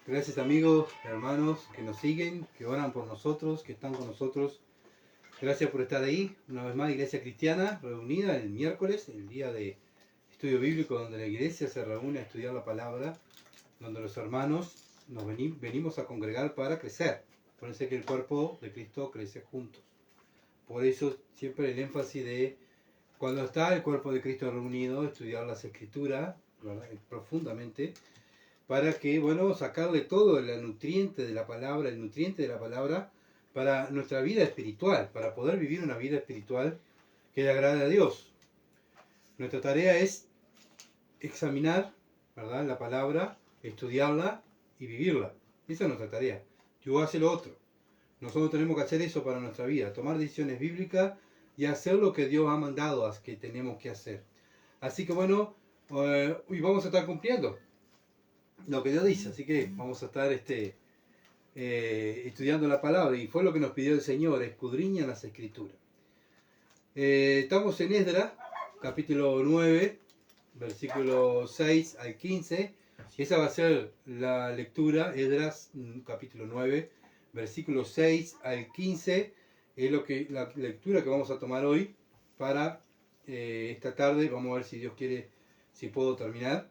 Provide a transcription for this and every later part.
Gracias amigos, hermanos que nos siguen, que oran por nosotros, que están con nosotros. Gracias por estar ahí. Una vez más, Iglesia Cristiana reunida el miércoles, el día de estudio bíblico, donde la iglesia se reúne a estudiar la palabra, donde los hermanos nos venimos a congregar para crecer. Por eso es que el cuerpo de Cristo crece juntos. Por eso siempre el énfasis de cuando está el cuerpo de Cristo reunido, estudiar las Escrituras, ¿verdad? Profundamente, para que, bueno, sacarle todo el nutriente de la palabra para nuestra vida espiritual, para poder vivir una vida espiritual que le agrade a Dios. Nuestra tarea es examinar, ¿verdad?, la palabra, estudiarla y vivirla. Esa es nuestra tarea. Dios hace lo otro. Nosotros tenemos que hacer eso para nuestra vida, tomar decisiones bíblicas y hacer lo que Dios ha mandado a que tenemos que hacer. Así que bueno, hoy vamos a estar cumpliendo lo que Dios dice, así que vamos a estar estudiando la palabra, y fue lo que nos pidió el Señor: escudriña las Escrituras. Estamos en Esdras, capítulo 9, versículo 6 al 15, y esa va a ser la lectura. Esdras, capítulo 9, versículo 6 al 15, es la lectura que vamos a tomar hoy para esta tarde. Vamos a ver si Dios quiere, si puedo terminar.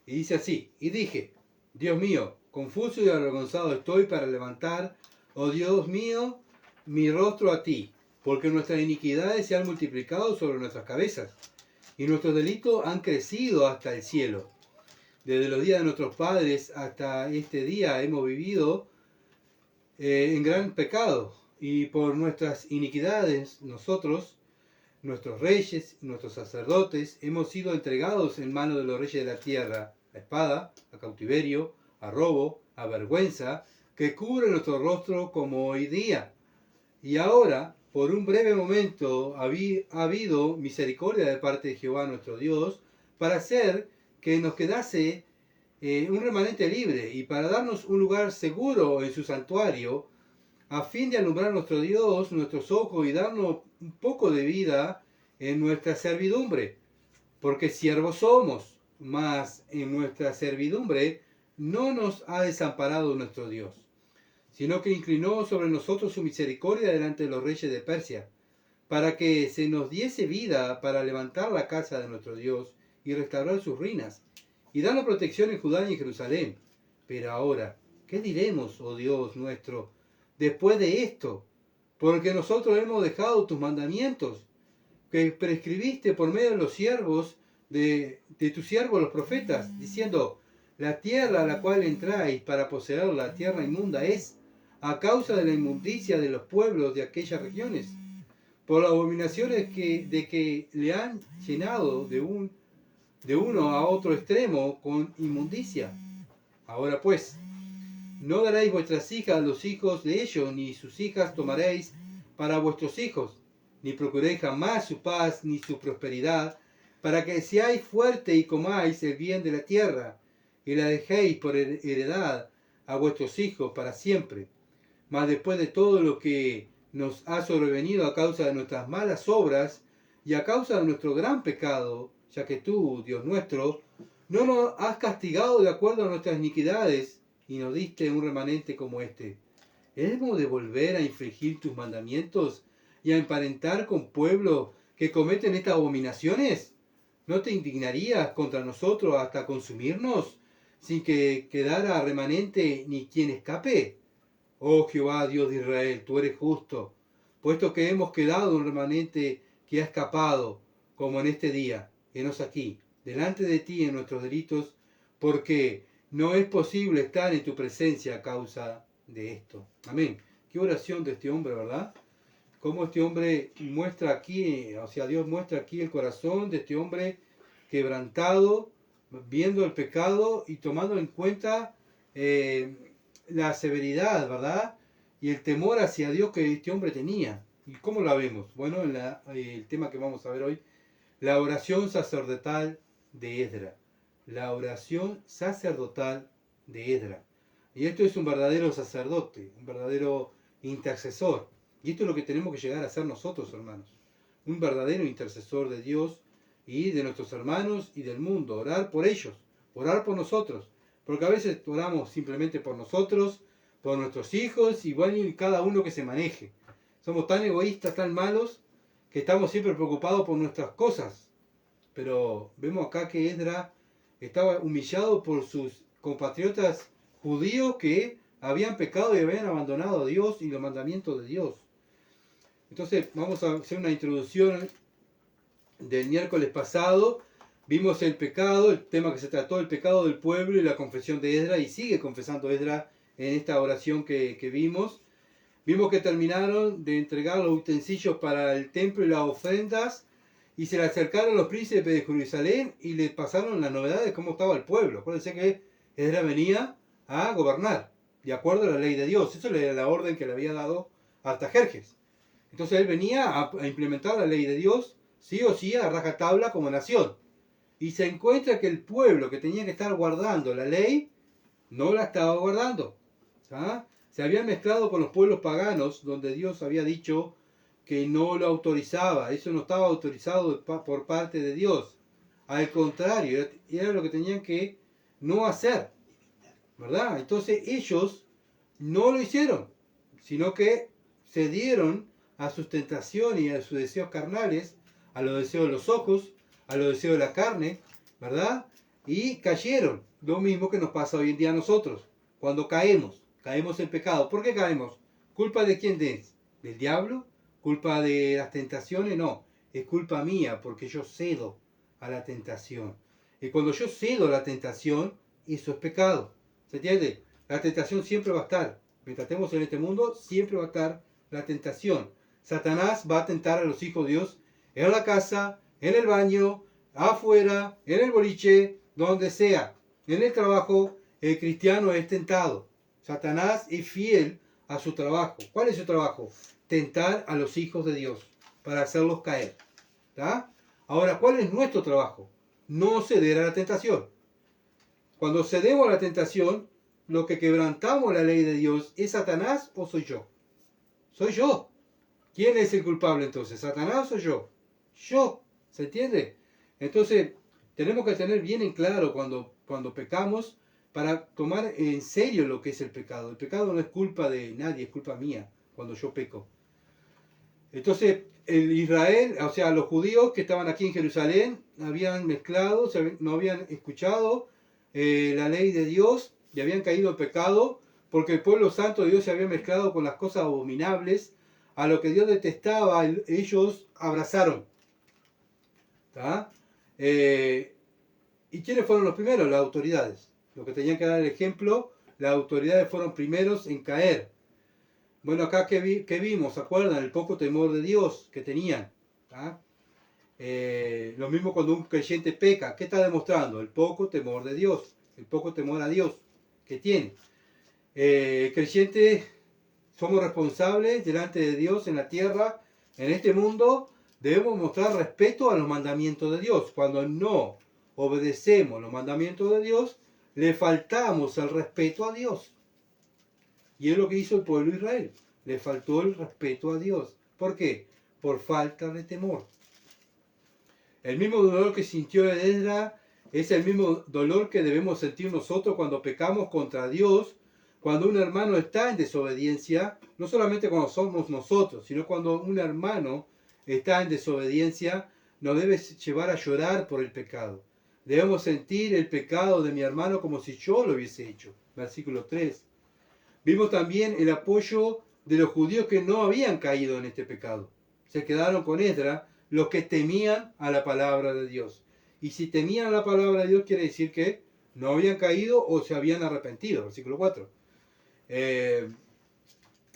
Y dice así: y dije, Dios mío, confuso y avergonzado estoy para levantar, oh Dios mío, mi rostro a ti, porque nuestras iniquidades se han multiplicado sobre nuestras cabezas, y nuestros delitos han crecido hasta el cielo. Desde los días de nuestros padres hasta este día hemos vivido en gran pecado, y por nuestras iniquidades nosotros, nuestros reyes, nuestros sacerdotes, hemos sido entregados en manos de los reyes de la tierra, a espada, a cautiverio, a robo, a vergüenza, que cubre nuestro rostro como hoy día. Y ahora, por un breve momento, ha habido misericordia de parte de Jehová nuestro Dios, para hacer que nos quedase un remanente libre, y para darnos un lugar seguro en su santuario, a fin de alumbrar nuestro Dios, nuestros ojos, y darnos un poco de vida en nuestra servidumbre. Porque siervos somos, mas en nuestra servidumbre no nos ha desamparado nuestro Dios, sino que inclinó sobre nosotros su misericordia delante de los reyes de Persia, para que se nos diese vida para levantar la casa de nuestro Dios y restaurar sus ruinas, y darnos protección en Judá y en Jerusalén. Pero ahora, ¿qué diremos, oh Dios nuestro, después de esto? Porque nosotros hemos dejado tus mandamientos, que prescribiste por medio de los siervos, de tus siervos los profetas, diciendo: la tierra a la cual entráis para poseer la tierra inmunda es a causa de la inmundicia de los pueblos de aquellas regiones, por las abominaciones de que le han llenado de uno a otro extremo con inmundicia. Ahora pues, no daréis vuestras hijas a los hijos de ellos, ni sus hijas tomaréis para vuestros hijos, ni procuréis jamás su paz ni su prosperidad, para que seáis fuerte y comáis el bien de la tierra, y la dejéis por heredad a vuestros hijos para siempre. Mas después de todo lo que nos ha sobrevenido a causa de nuestras malas obras y a causa de nuestro gran pecado, ya que tú, Dios nuestro, no nos has castigado de acuerdo a nuestras iniquidades, y nos diste un remanente como este, ¿hemos de volver a infringir tus mandamientos y a emparentar con pueblos que cometen estas abominaciones? ¿No te indignarías contra nosotros hasta consumirnos, sin que quedara remanente ni quien escape? Oh Jehová, Dios de Israel, tú eres justo, puesto que hemos quedado un remanente que ha escapado, como en este día. Henos aquí, delante de ti en nuestros delitos, porque no es posible estar en tu presencia a causa de esto. Amén. Qué oración de este hombre, ¿verdad? Cómo este hombre muestra aquí, o sea, Dios muestra aquí el corazón de este hombre quebrantado, viendo el pecado y tomando en cuenta la severidad, ¿verdad? Y el temor hacia Dios que este hombre tenía. ¿Y cómo la vemos? Bueno, en el tema que vamos a ver hoy, la oración sacerdotal de Esdras. La oración sacerdotal de Esdras. Y esto es un verdadero sacerdote, un verdadero intercesor. Y esto es lo que tenemos que llegar a ser nosotros, hermanos. Un verdadero intercesor de Dios y de nuestros hermanos y del mundo. Orar por ellos, orar por nosotros, Porque a veces oramos simplemente por nosotros, por nuestros hijos, igual y cada uno que se maneje. Somos tan egoístas, tan malos, que estamos siempre preocupados por nuestras cosas. Pero vemos acá que Esdras estaba humillado por sus compatriotas judíos que habían pecado y habían abandonado a Dios y los mandamientos de Dios. Entonces vamos a hacer una introducción del miércoles pasado. Vimos el pecado, el tema que se trató, el pecado del pueblo y la confesión de Esdras, y sigue confesando Esdras en esta oración que vimos. Vimos que terminaron de entregar los utensilios para el templo y las ofrendas, y se le acercaron los príncipes de Jerusalén y le pasaron las novedades de cómo estaba el pueblo. Acuérdense que Esdras venía a gobernar, de acuerdo a la ley de Dios. Eso era la orden que le había dado Artajerjes. Entonces él venía a implementar la ley de Dios, sí o sí, a rajatabla como nación. Y se encuentra que el pueblo que tenía que estar guardando la ley, no la estaba guardando. ¿Ah? Se había mezclado con los pueblos paganos, donde Dios había dicho que no lo autorizaba. Eso no estaba autorizado por parte de Dios. Al contrario, era lo que tenían que no hacer. ¿Verdad? Entonces ellos no lo hicieron, sino que cedieron a sus tentaciones y a sus deseos carnales, a los deseos de los ojos, a los deseos de la carne, ¿verdad? Y cayeron. Lo mismo que nos pasa hoy en día a nosotros. Cuando caemos en pecado. ¿Por qué caemos? ¿Culpa de quién es? ¿Del diablo? ¿Culpa de las tentaciones? No, es culpa mía porque yo cedo a la tentación. Y cuando yo cedo a la tentación, eso es pecado. ¿Se entiende? La tentación siempre va a estar. Mientras estemos en este mundo, siempre va a estar la tentación. Satanás va a tentar a los hijos de Dios en la casa, en el baño, afuera, en el boliche, donde sea. En el trabajo, el cristiano es tentado. Satanás es fiel a su trabajo. ¿Cuál es su trabajo? Tentar a los hijos de Dios para hacerlos caer. ¿Tá? Ahora, ¿cuál es nuestro trabajo? No ceder a la tentación. Cuando cedemos a la tentación, lo que quebrantamos la ley de Dios, ¿es Satanás o soy yo? Soy yo. ¿Quién es el culpable entonces? ¿Satanás o yo? Yo. ¿Se entiende? Entonces, tenemos que tener bien en claro cuando pecamos, para tomar en serio lo que es el pecado. El pecado no es culpa de nadie, es culpa mía cuando yo peco. Entonces, el Israel, o sea, los judíos que estaban aquí en Jerusalén, habían mezclado, no habían escuchado la ley de Dios y habían caído en pecado, porque el pueblo santo de Dios se había mezclado con las cosas abominables, a lo que Dios detestaba, ellos abrazaron. ¿Tá? ¿Y quiénes fueron los primeros? Las autoridades. Los que tenían que dar el ejemplo, las autoridades fueron primeros en caer. Bueno, acá que vimos, ¿se acuerdan? El poco temor de Dios que tenían. Lo mismo cuando un creyente peca. ¿Qué está demostrando? El poco temor de Dios. El poco temor a Dios que tiene. El creyente, somos responsables delante de Dios en la tierra, en este mundo. Debemos mostrar respeto a los mandamientos de Dios. Cuando no obedecemos los mandamientos de Dios, le faltamos el respeto a Dios. Y es lo que hizo el pueblo de Israel. Le faltó el respeto a Dios. ¿Por qué? Por falta de temor. El mismo dolor que sintió Esdras es el mismo dolor que debemos sentir nosotros cuando pecamos contra Dios, cuando un hermano está en desobediencia, no solamente cuando somos nosotros, sino cuando un hermano está en desobediencia, nos debe llevar a llorar por el pecado. Debemos sentir el pecado de mi hermano como si yo lo hubiese hecho. Versículo 3. Vimos también el apoyo de los judíos que no habían caído en este pecado. Se quedaron con Esdras, los que temían a la palabra de Dios. Y si temían a la palabra de Dios, quiere decir que no habían caído o se habían arrepentido. Versículo 4.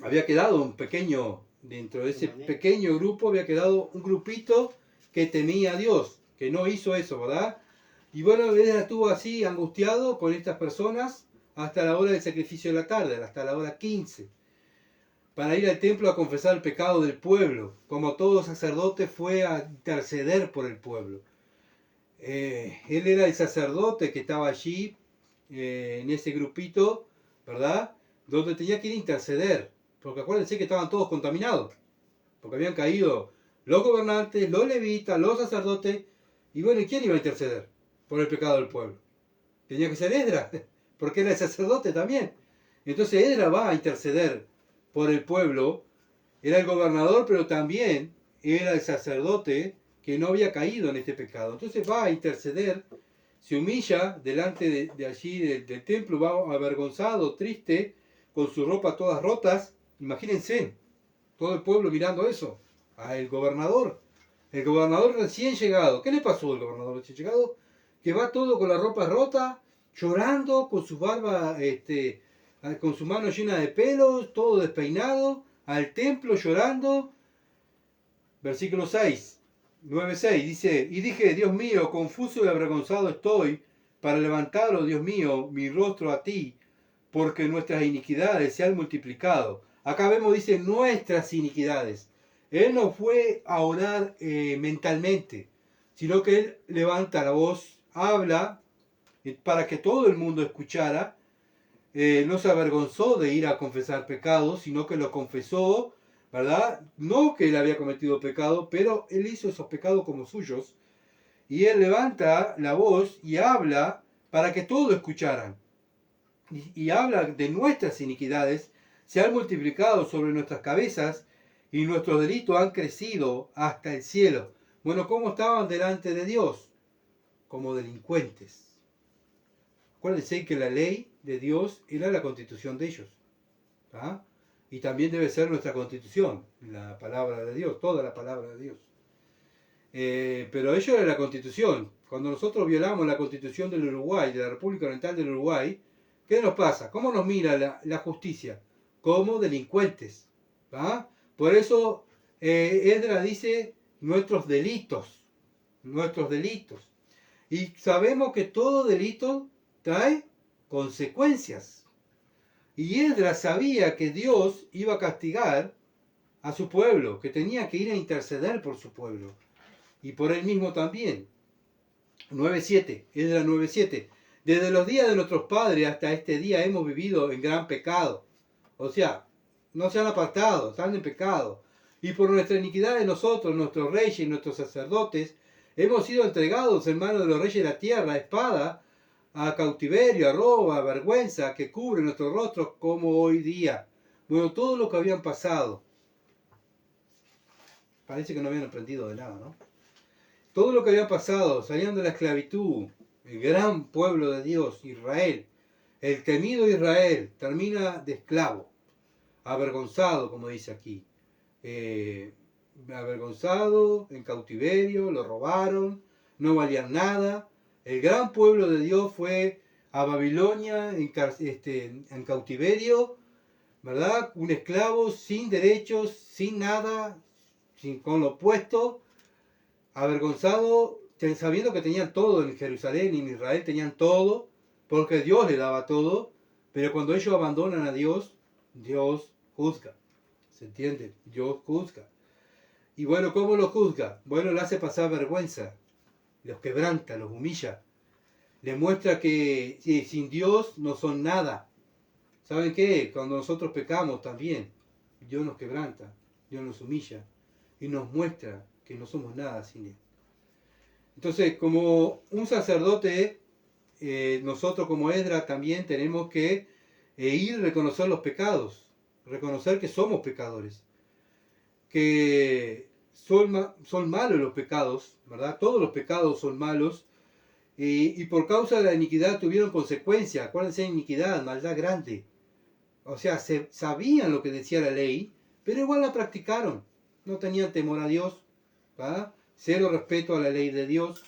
Había quedado un pequeño, dentro de ese pequeño grupo, había quedado un grupito que temía a Dios, que no hizo eso, ¿verdad? Y bueno, Esdras estuvo así, angustiado con estas personas, hasta la hora del sacrificio de la tarde, hasta la hora 15, para ir al templo a confesar el pecado del pueblo. Como todo sacerdote, fue a interceder por el pueblo. Él era el sacerdote que estaba allí, en ese grupito, ¿verdad? Donde tenía que ir a interceder, porque acuérdense que estaban todos contaminados, porque habían caído los gobernantes, los levitas, los sacerdotes, y bueno, ¿y quién iba a interceder por el pecado del pueblo? Tenía que ser Esdras. porque era el sacerdote también. Entonces Esdras va a interceder por el pueblo, era el gobernador, pero también era el sacerdote que no había caído en este pecado. Entonces va a interceder, se humilla delante de allí del templo, va avergonzado, triste, con sus ropas todas rotas. Imagínense, todo el pueblo mirando eso, a el gobernador recién llegado. ¿Qué le pasó al gobernador recién llegado? Que va todo con la ropa rota, llorando, con su barba, con su mano llena de pelos, todo despeinado, al templo llorando. Versículo 6, 9:6 dice, y dije, Dios mío, confuso y avergonzado estoy, para levantar, oh Dios mío, mi rostro a ti, porque nuestras iniquidades se han multiplicado. Acá vemos, dice, nuestras iniquidades. Él no fue a orar mentalmente, sino que él levanta la voz, habla, para que todo el mundo escuchara. No se avergonzó de ir a confesar pecados, sino que lo confesó, ¿verdad? No que él había cometido pecado, pero él hizo esos pecados como suyos. Y él levanta la voz y habla para que todos escucharan. Y habla de nuestras iniquidades, se han multiplicado sobre nuestras cabezas y nuestros delitos han crecido hasta el cielo. Bueno, ¿cómo estaban delante de Dios? Como delincuentes. Acuérdense que la ley de Dios era la constitución de ellos. ¿Ah? Y también debe ser nuestra constitución, la palabra de Dios, toda la palabra de Dios. Pero ello era la constitución. Cuando nosotros violamos la constitución del Uruguay, de la República Oriental del Uruguay, ¿qué nos pasa? ¿Cómo nos mira la justicia? Como delincuentes. ¿Ah? Por eso Esdras dice nuestros delitos. Nuestros delitos. Y sabemos que todo delito trae consecuencias. Y Esdras sabía que Dios iba a castigar a su pueblo, que tenía que ir a interceder por su pueblo. Y por él mismo también. 9:7, Esdras 9:7. Desde los días de nuestros padres hasta este día hemos vivido en gran pecado. O sea, no se han apartado, están en pecado. Y por nuestra iniquidad de nosotros, nuestros reyes y nuestros sacerdotes, hemos sido entregados en manos de los reyes de la tierra, a espada, a cautiverio, a robo, a vergüenza, que cubre nuestros rostros como hoy día. Bueno, todo lo que habían pasado. Parece que no habían aprendido de nada, ¿no? Todo lo que había pasado, salían de la esclavitud, el gran pueblo de Dios, Israel, el temido Israel, termina de esclavo, avergonzado, como dice aquí. Avergonzado, en cautiverio, lo robaron, no valían nada. El gran pueblo de Dios fue a Babilonia en cautiverio, ¿verdad? Un esclavo sin derechos, sin nada, con lo opuesto, avergonzado, sabiendo que tenían todo en Jerusalén y en Israel, tenían todo, porque Dios le daba todo, pero cuando ellos abandonan a Dios, Dios juzga. ¿Se entiende? Dios juzga. Y bueno, ¿cómo lo juzga? Bueno, le hace pasar vergüenza, los quebranta, los humilla, les muestra que sin Dios no son nada. ¿Saben qué? Cuando nosotros pecamos también, Dios nos quebranta, Dios nos humilla y nos muestra que no somos nada sin Él. Entonces, como un sacerdote, nosotros como Esdras también tenemos que ir a reconocer los pecados, reconocer que somos pecadores, que son malos los pecados, ¿verdad? Todos los pecados son malos y por causa de la iniquidad tuvieron consecuencias. Acuérdense, iniquidad, maldad grande. O sea, sabían lo que decía la ley, pero igual la practicaron. No tenían temor a Dios, ¿verdad? Cero respeto a la ley de Dios.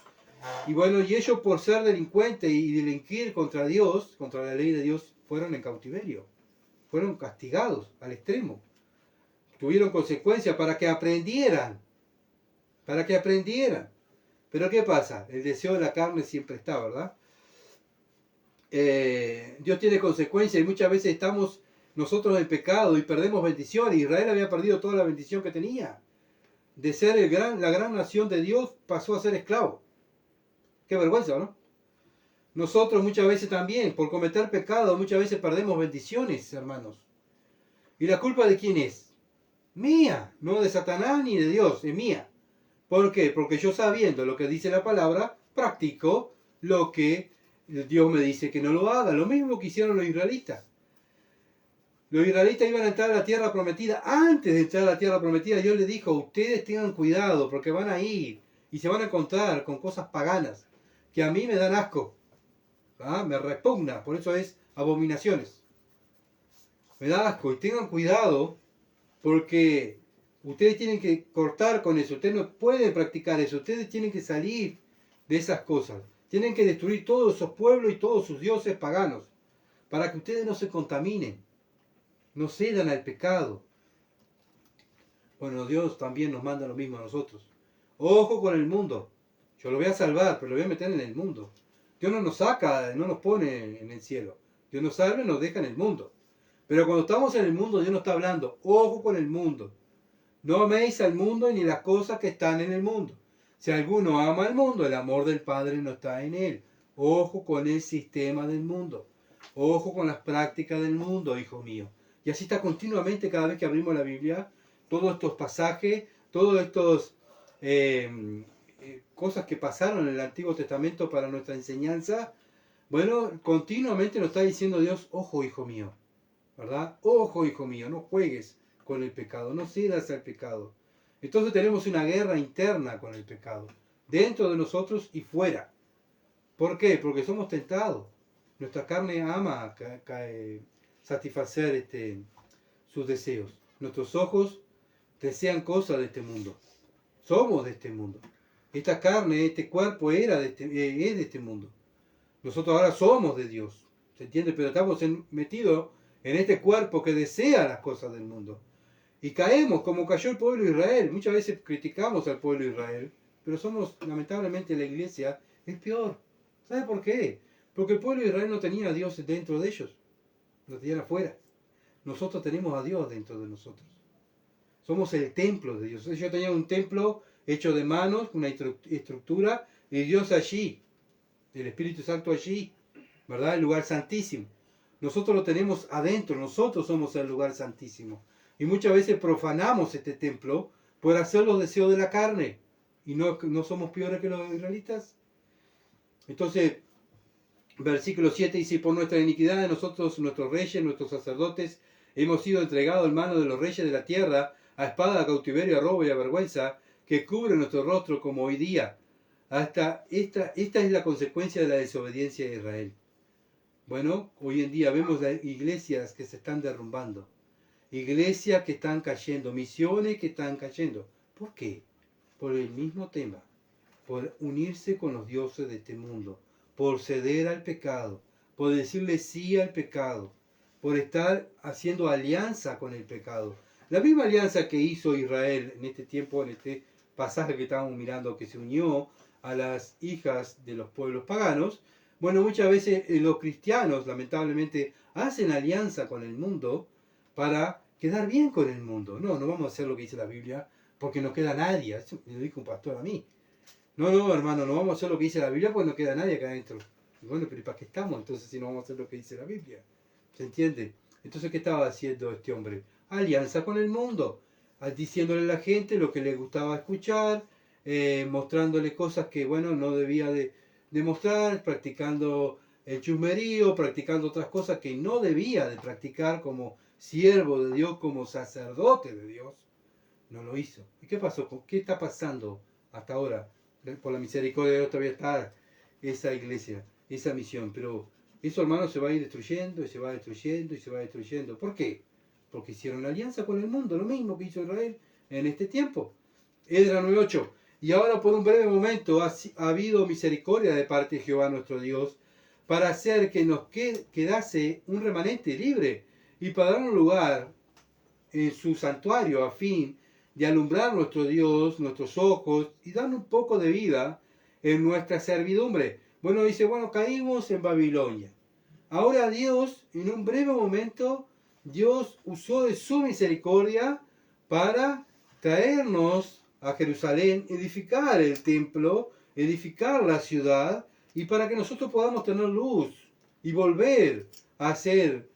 Y bueno, y ellos por ser delincuentes y delinquir contra Dios, contra la ley de Dios, fueron en cautiverio. Fueron castigados al extremo. Tuvieron consecuencias para que aprendieran. Para que aprendieran. Pero ¿qué pasa? El deseo de la carne siempre está, ¿verdad? Dios tiene consecuencias y muchas veces estamos nosotros en pecado y perdemos bendiciones. Israel había perdido toda la bendición que tenía. De ser la gran nación de Dios pasó a ser esclavo. Qué vergüenza, ¿no? Nosotros muchas veces también, por cometer pecado, muchas veces perdemos bendiciones, hermanos. ¿Y la culpa de quién es? Mía, no de Satanás ni de Dios, es mía. ¿Por qué? Porque yo sabiendo lo que dice la palabra, practico lo que Dios me dice que no lo haga. Lo mismo que hicieron los israelitas. Los israelitas iban a entrar a la tierra prometida. Antes de entrar a la tierra prometida, Dios les dijo, ustedes tengan cuidado porque van a ir y se van a encontrar con cosas paganas que a mí me dan asco. ¿Ah? Me repugna, por eso es abominaciones. Me da asco y tengan cuidado porque ustedes tienen que cortar con eso. Ustedes no pueden practicar eso. Ustedes tienen que salir de esas cosas. Tienen que destruir todos esos pueblos y todos sus dioses paganos para que ustedes no se contaminen. No cedan al pecado. Bueno, Dios también nos manda lo mismo a nosotros. Ojo con el mundo. Yo lo voy a salvar, pero lo voy a meter en el mundo. Dios no nos saca, no nos pone en el cielo. Dios nos salva y nos deja en el mundo. Pero cuando estamos en el mundo, Dios nos está hablando. Ojo con el mundo. No améis al mundo ni las cosas que están en el mundo. Si alguno ama al mundo, el amor del Padre no está en él. Ojo con el sistema del mundo. Ojo con las prácticas del mundo, hijo mío. Y así está continuamente cada vez que abrimos la Biblia, todos estos pasajes, todos estos cosas que pasaron en el Antiguo Testamento para nuestra enseñanza. Bueno, continuamente nos está diciendo Dios, ojo, hijo mío, ¿verdad? Ojo, hijo mío, no juegues con el pecado, no cedas al pecado. Entonces tenemos una guerra interna con el pecado, dentro de nosotros y fuera. ¿Por qué? Porque somos tentados. Nuestra carne ama satisfacer sus deseos. Nuestros ojos desean cosas de este mundo. Somos de este mundo. Esta carne, este cuerpo es de este mundo. Nosotros ahora somos de Dios. ¿Se entiende? Pero estamos metidos en este cuerpo que desea las cosas del mundo. Y caemos como cayó el pueblo de Israel. Muchas veces criticamos al pueblo de Israel, pero somos, lamentablemente, la iglesia es peor. ¿Sabe por qué? Porque el pueblo de Israel no tenía a Dios dentro de ellos. Lo tenían afuera. Nosotros tenemos a Dios dentro de nosotros. Somos el templo de Dios. Ellos tenían un templo hecho de manos, una estructura, y Dios allí, el Espíritu Santo allí, ¿verdad? El lugar santísimo. Nosotros lo tenemos adentro, nosotros somos el lugar santísimo. Y muchas veces profanamos este templo por hacer los deseos de la carne. ¿Y no somos peores que los israelitas? Entonces, versículo 7 dice, por nuestra iniquidad nosotros, nuestros reyes, nuestros sacerdotes, hemos sido entregados en manos de los reyes de la tierra, a espada, a cautiverio, a robo y a vergüenza, que cubre nuestro rostro como hoy día. Esta es la consecuencia de la desobediencia de Israel. Bueno, hoy en día vemos iglesias que se están derrumbando, iglesias que están cayendo, misiones que están cayendo. ¿Por qué? Por el mismo tema, por unirse con los dioses de este mundo, por ceder al pecado, por decirle sí al pecado, por estar haciendo alianza con el pecado. La misma alianza que hizo Israel en este tiempo, en este pasaje que estábamos mirando, que se unió a las hijas de los pueblos paganos. Bueno, muchas veces los cristianos, lamentablemente, hacen alianza con el mundo para quedar bien con el mundo. No vamos a hacer lo que dice la Biblia porque no queda nadie. Eso me lo dijo un pastor a mí. No, hermano, no vamos a hacer lo que dice la Biblia porque no queda nadie acá adentro. Bueno, pero ¿para qué estamos entonces si no vamos a hacer lo que dice la Biblia? ¿Se entiende? Entonces, ¿qué estaba haciendo este hombre? Alianza con el mundo, diciéndole a la gente lo que le gustaba escuchar, mostrándole cosas que, bueno, no debía de mostrar, practicando el chusmerío, practicando otras cosas que no debía de practicar como siervo de Dios, como sacerdote de Dios. No lo hizo. ¿Y qué pasó? ¿Qué está pasando hasta ahora? Por la misericordia de Dios todavía está esa iglesia, esa misión, pero eso, hermano, se va a ir destruyendo y se va destruyendo y se va destruyendo. ¿Por qué? Porque hicieron alianza con el mundo, lo mismo que hizo Israel en este tiempo. Esdras 9:8. Y ahora por un breve momento ha habido misericordia de parte de Jehová nuestro Dios, para hacer que nos quedase un remanente libre y para dar un lugar en su santuario a fin de alumbrar nuestro Dios, nuestros ojos y dar un poco de vida en nuestra servidumbre. Bueno, dice, caímos en Babilonia. Ahora Dios, en un breve momento, Dios usó de su misericordia para traernos a Jerusalén, edificar el templo, edificar la ciudad, y para que nosotros podamos tener luz y volver a ser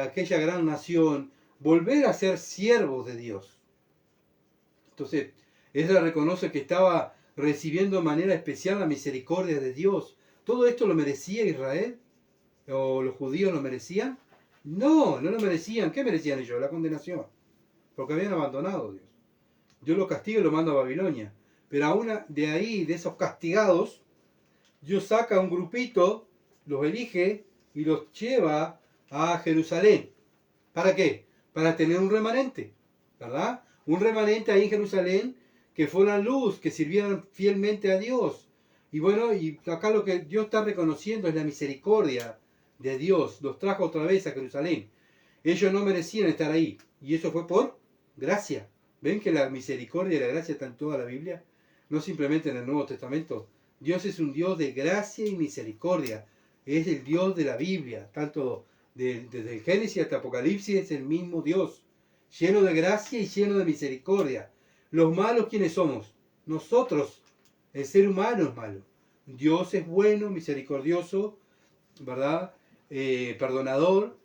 aquella gran nación, volver a ser siervos de Dios. Entonces, Esdras reconoce que estaba recibiendo de manera especial la misericordia de Dios ¿Todo esto lo merecía Israel? ¿O los judíos lo merecían? No, no lo merecían. ¿Qué merecían ellos? La condenación. Porque habían abandonado a Dios. Dios los castiga y los manda a Babilonia. Pero aún de ahí, de esos castigados, Dios saca un grupito, los elige y los lleva a Jerusalén. ¿Para qué? Para tener un remanente, ¿verdad? Un remanente ahí en Jerusalén que fueran luz, que sirvieran fielmente a Dios. Y bueno, y acá lo que Dios está reconociendo es la misericordia de Dios. Los trajo otra vez a Jerusalén. Ellos no merecían estar ahí. Y eso fue por gracia. ¿Ven que la misericordia y la gracia están en toda la Biblia? No simplemente en el Nuevo Testamento. Dios es un Dios de gracia y misericordia. Es el Dios de la Biblia. Tanto desde el Génesis hasta Apocalipsis es el mismo Dios. Lleno de gracia y lleno de misericordia. Los malos, ¿quiénes somos? Nosotros. El ser humano es malo. Dios es bueno, misericordioso, ¿verdad? Perdonador.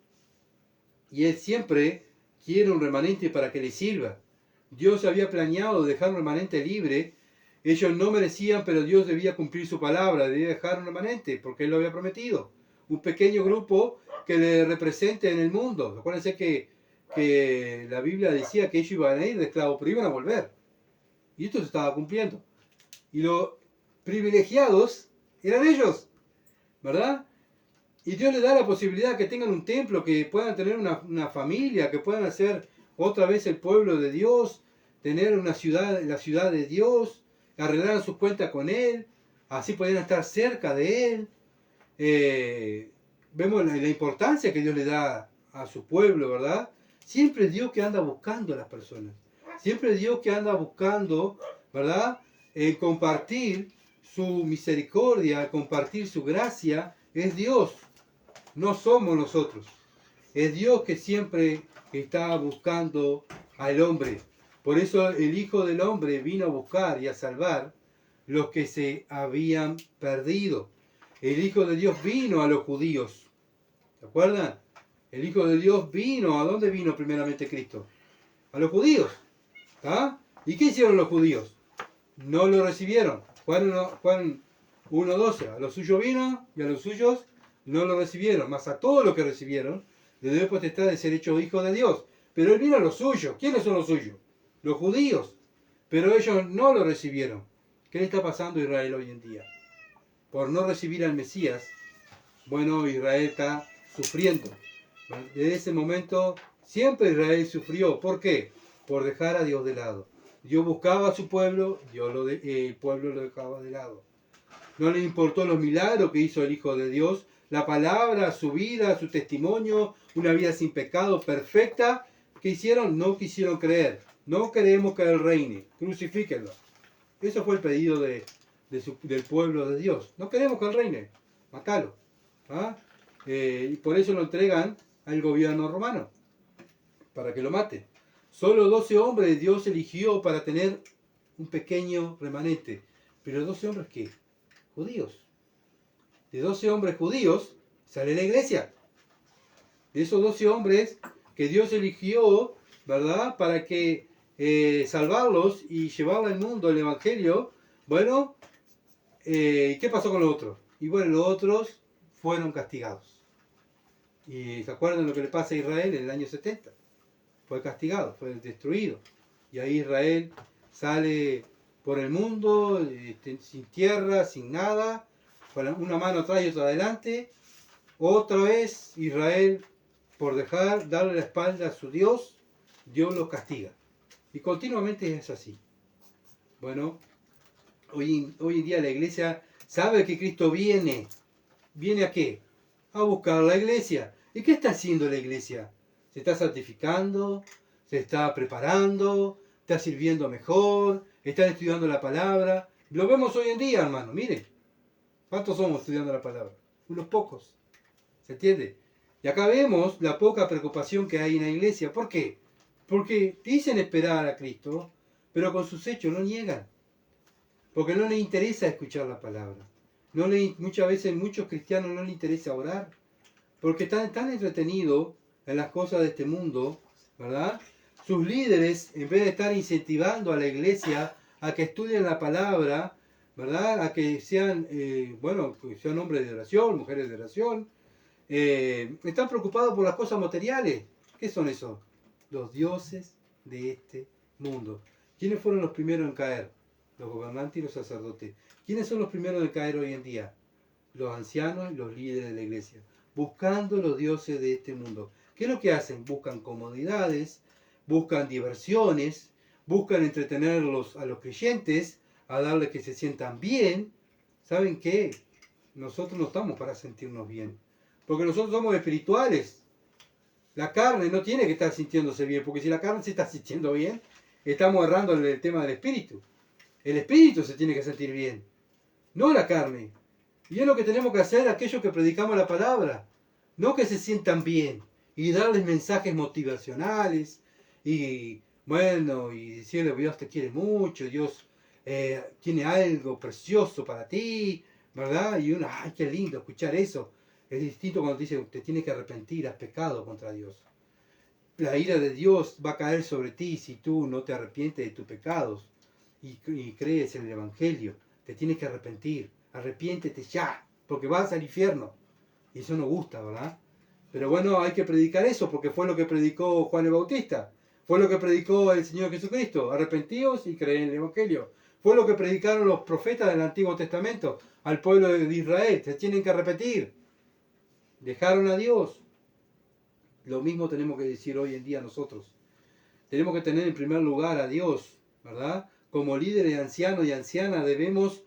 Y Él siempre quiere un remanente para que le sirva. Dios había planeado dejar un remanente libre. Ellos no merecían, pero Dios debía cumplir su palabra, debía dejar un remanente, porque Él lo había prometido. Un pequeño grupo que le represente en el mundo. Acuérdense que la Biblia decía que ellos iban a ir de esclavos, pero iban a volver. Y esto se estaba cumpliendo. Y los privilegiados eran ellos, ¿verdad? Y Dios les da la posibilidad que tengan un templo, que puedan tener una familia, que puedan hacer otra vez el pueblo de Dios, tener una ciudad, la ciudad de Dios, arreglaran sus cuentas con Él, así podían estar cerca de Él. Vemos la importancia que Dios le da a su pueblo, ¿verdad? Siempre es Dios que anda buscando a las personas. Siempre es Dios que anda buscando, ¿verdad? Compartir su misericordia, compartir su gracia. Es Dios, no somos nosotros. Es Dios que siempre está buscando al hombre. Por eso el Hijo del Hombre vino a buscar y a salvar los que se habían perdido. El Hijo de Dios vino a los judíos. ¿Se acuerdan? El Hijo de Dios vino. ¿A dónde vino primeramente Cristo? A los judíos. ¿Ah? ¿Y qué hicieron los judíos? No lo recibieron. Juan 1:12. A los suyos vino y a los suyos no lo recibieron. Mas a todos los que recibieron, le dio potestad de ser hecho hijo de Dios. Pero Él vino a los suyos. ¿Quiénes son los suyos? Los judíos. Pero ellos no lo recibieron. ¿Qué le está pasando a Israel hoy en día? Por no recibir al Mesías, bueno, Israel está sufriendo. Desde ese momento, siempre Israel sufrió. ¿Por qué? Por dejar a Dios de lado. Dios buscaba a su pueblo, el pueblo lo dejaba de lado. No le importó los milagros que hizo el Hijo de Dios, la palabra, su vida, su testimonio, una vida sin pecado, perfecta. ¿Qué hicieron? No quisieron creer. No queremos que Él reine. Crucifíquenlo. Eso fue el pedido del pueblo de Dios. No queremos que Él reine. Matalo. ¿Ah? Y por eso lo entregan al gobierno romano. Para que lo mate. Solo 12 hombres Dios eligió para tener un pequeño remanente. Pero 12 hombres, ¿qué? Judíos. De 12 hombres judíos sale la iglesia. De esos 12 hombres que Dios eligió, ¿verdad? Para que salvarlos y llevarlo al mundo, el evangelio. Bueno, ¿qué pasó con los otros? Y bueno, los otros fueron castigados. Y ¿se acuerdan lo que le pasa a Israel en el año 70? Fue castigado, fue destruido. Y ahí Israel sale por el mundo, sin tierra, sin nada, con una mano atrás y otra adelante. Otra vez Israel, por darle la espalda a su Dios, Dios los castiga. Y continuamente es así. Bueno, hoy en día la iglesia sabe que Cristo viene. ¿Viene a qué? A buscar la iglesia. ¿Y qué está haciendo la iglesia? ¿Se está santificando? ¿Se está preparando? ¿Está sirviendo mejor? ¿Están estudiando la palabra? Lo vemos hoy en día, hermano. Miren, ¿cuántos somos estudiando la palabra? Unos pocos. ¿Se entiende? Y acá vemos la poca preocupación que hay en la iglesia. ¿Por qué? Porque dicen esperar a Cristo, pero con sus hechos lo niegan. Porque no les interesa escuchar la palabra. Muchas veces muchos cristianos no les interesa orar. Porque están tan entretenidos en las cosas de este mundo, ¿verdad? Sus líderes, en vez de estar incentivando a la iglesia a que estudien la palabra, ¿verdad? A que sean, bueno, que sean hombres de oración, mujeres de oración. Están preocupados por las cosas materiales. ¿Qué son esos? Los dioses de este mundo. ¿Quiénes fueron los primeros en caer? Los gobernantes y los sacerdotes. ¿Quiénes son los primeros en caer hoy en día? Los ancianos y los líderes de la iglesia. Buscando los dioses de este mundo. ¿Qué es lo que hacen? Buscan comodidades, buscan diversiones, buscan entretenerlos a los creyentes, a darles que se sientan bien. ¿Saben qué? Nosotros no estamos para sentirnos bien. Porque nosotros somos espirituales. La carne no tiene que estar sintiéndose bien, porque si la carne se está sintiendo bien, estamos errando en el tema del espíritu. El espíritu se tiene que sentir bien, no la carne. Y es lo que tenemos que hacer aquellos que predicamos la palabra. No que se sientan bien y darles mensajes motivacionales y bueno, y decirles Dios te quiere mucho, Dios tiene algo precioso para ti, ¿verdad? Y uno, ay, qué lindo escuchar eso. Es distinto cuando te dice, te tienes que arrepentir, has pecado contra Dios. La ira de Dios va a caer sobre ti si tú no te arrepientes de tus pecados y crees en el Evangelio. Te tienes que arrepentir. Arrepiéntete ya, porque vas al infierno. Y eso no gusta, ¿verdad? Pero bueno, hay que predicar eso, porque fue lo que predicó Juan el Bautista. Fue lo que predicó el Señor Jesucristo. Arrepentíos y creed en el Evangelio. Fue lo que predicaron los profetas del Antiguo Testamento al pueblo de Israel. Se tienen que arrepentir. Dejaron a Dios. Lo mismo tenemos que decir hoy en día nosotros. Tenemos que tener en primer lugar a Dios, ¿verdad? Como líderes ancianos y ancianas debemos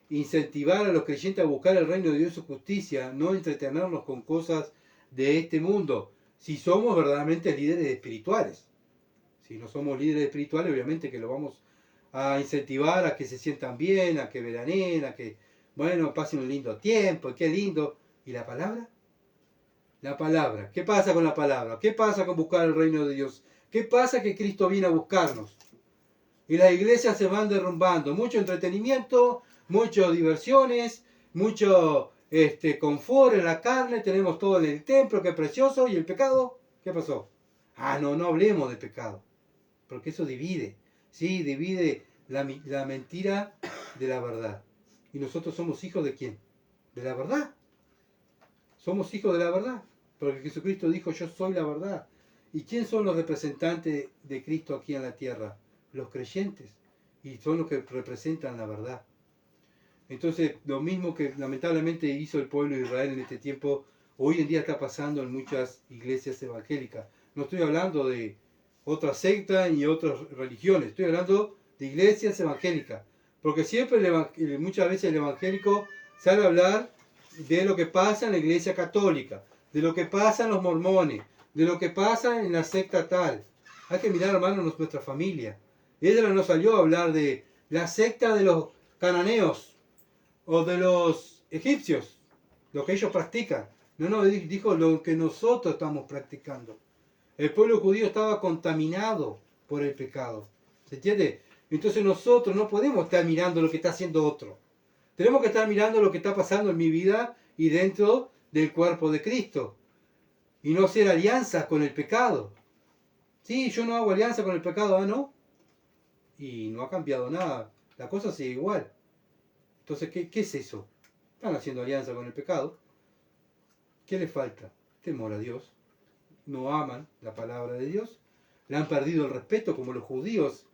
incentivar a los creyentes a buscar el reino de Dios y su justicia, no entretenernos con cosas de este mundo, si somos verdaderamente líderes espirituales. Si no somos líderes espirituales, obviamente que lo vamos a incentivar a que se sientan bien, a que veraneen, a que, bueno, pasen un lindo tiempo, qué lindo. ¿Y la palabra? La palabra. ¿Qué pasa con la palabra? ¿Qué pasa con buscar el reino de Dios? ¿Qué pasa que Cristo viene a buscarnos? Y las iglesias se van derrumbando. Mucho entretenimiento, muchas diversiones, mucho confort en la carne. Tenemos todo en el templo, qué precioso. ¿Y el pecado? ¿Qué pasó? Ah, no hablemos de pecado. Porque eso divide. Sí, divide la mentira de la verdad. ¿Y nosotros somos hijos de quién? De la verdad. Somos hijos de la verdad, porque Jesucristo dijo, yo soy la verdad. ¿Y quién son los representantes de Cristo aquí en la tierra? Los creyentes. Y son los que representan la verdad. Entonces, lo mismo que lamentablemente hizo el pueblo de Israel en este tiempo, hoy en día está pasando en muchas iglesias evangélicas. No estoy hablando de otras sectas y otras religiones, estoy hablando de iglesias evangélicas. Porque siempre, muchas veces el evangélico sabe hablar de lo que pasa en la iglesia católica, de lo que pasa en los mormones, de lo que pasa en la secta tal. Hay que mirar, hermano, nuestra familia. Ella nos salió a hablar de la secta de los cananeos o de los egipcios, lo que ellos practican. No, dijo lo que nosotros estamos practicando. El pueblo judío estaba contaminado por el pecado. ¿Se entiende? Entonces nosotros no podemos estar mirando lo que está haciendo otro. Tenemos que estar mirando lo que está pasando en mi vida y dentro del cuerpo de Cristo. Y no hacer alianzas con el pecado. Sí, yo no hago alianza con el pecado, ¿no? Y no ha cambiado nada. La cosa sigue igual. Entonces, ¿qué es eso? Están haciendo alianza con el pecado. ¿Qué les falta? Temor a Dios. No aman la palabra de Dios. Le han perdido el respeto, como los judíos,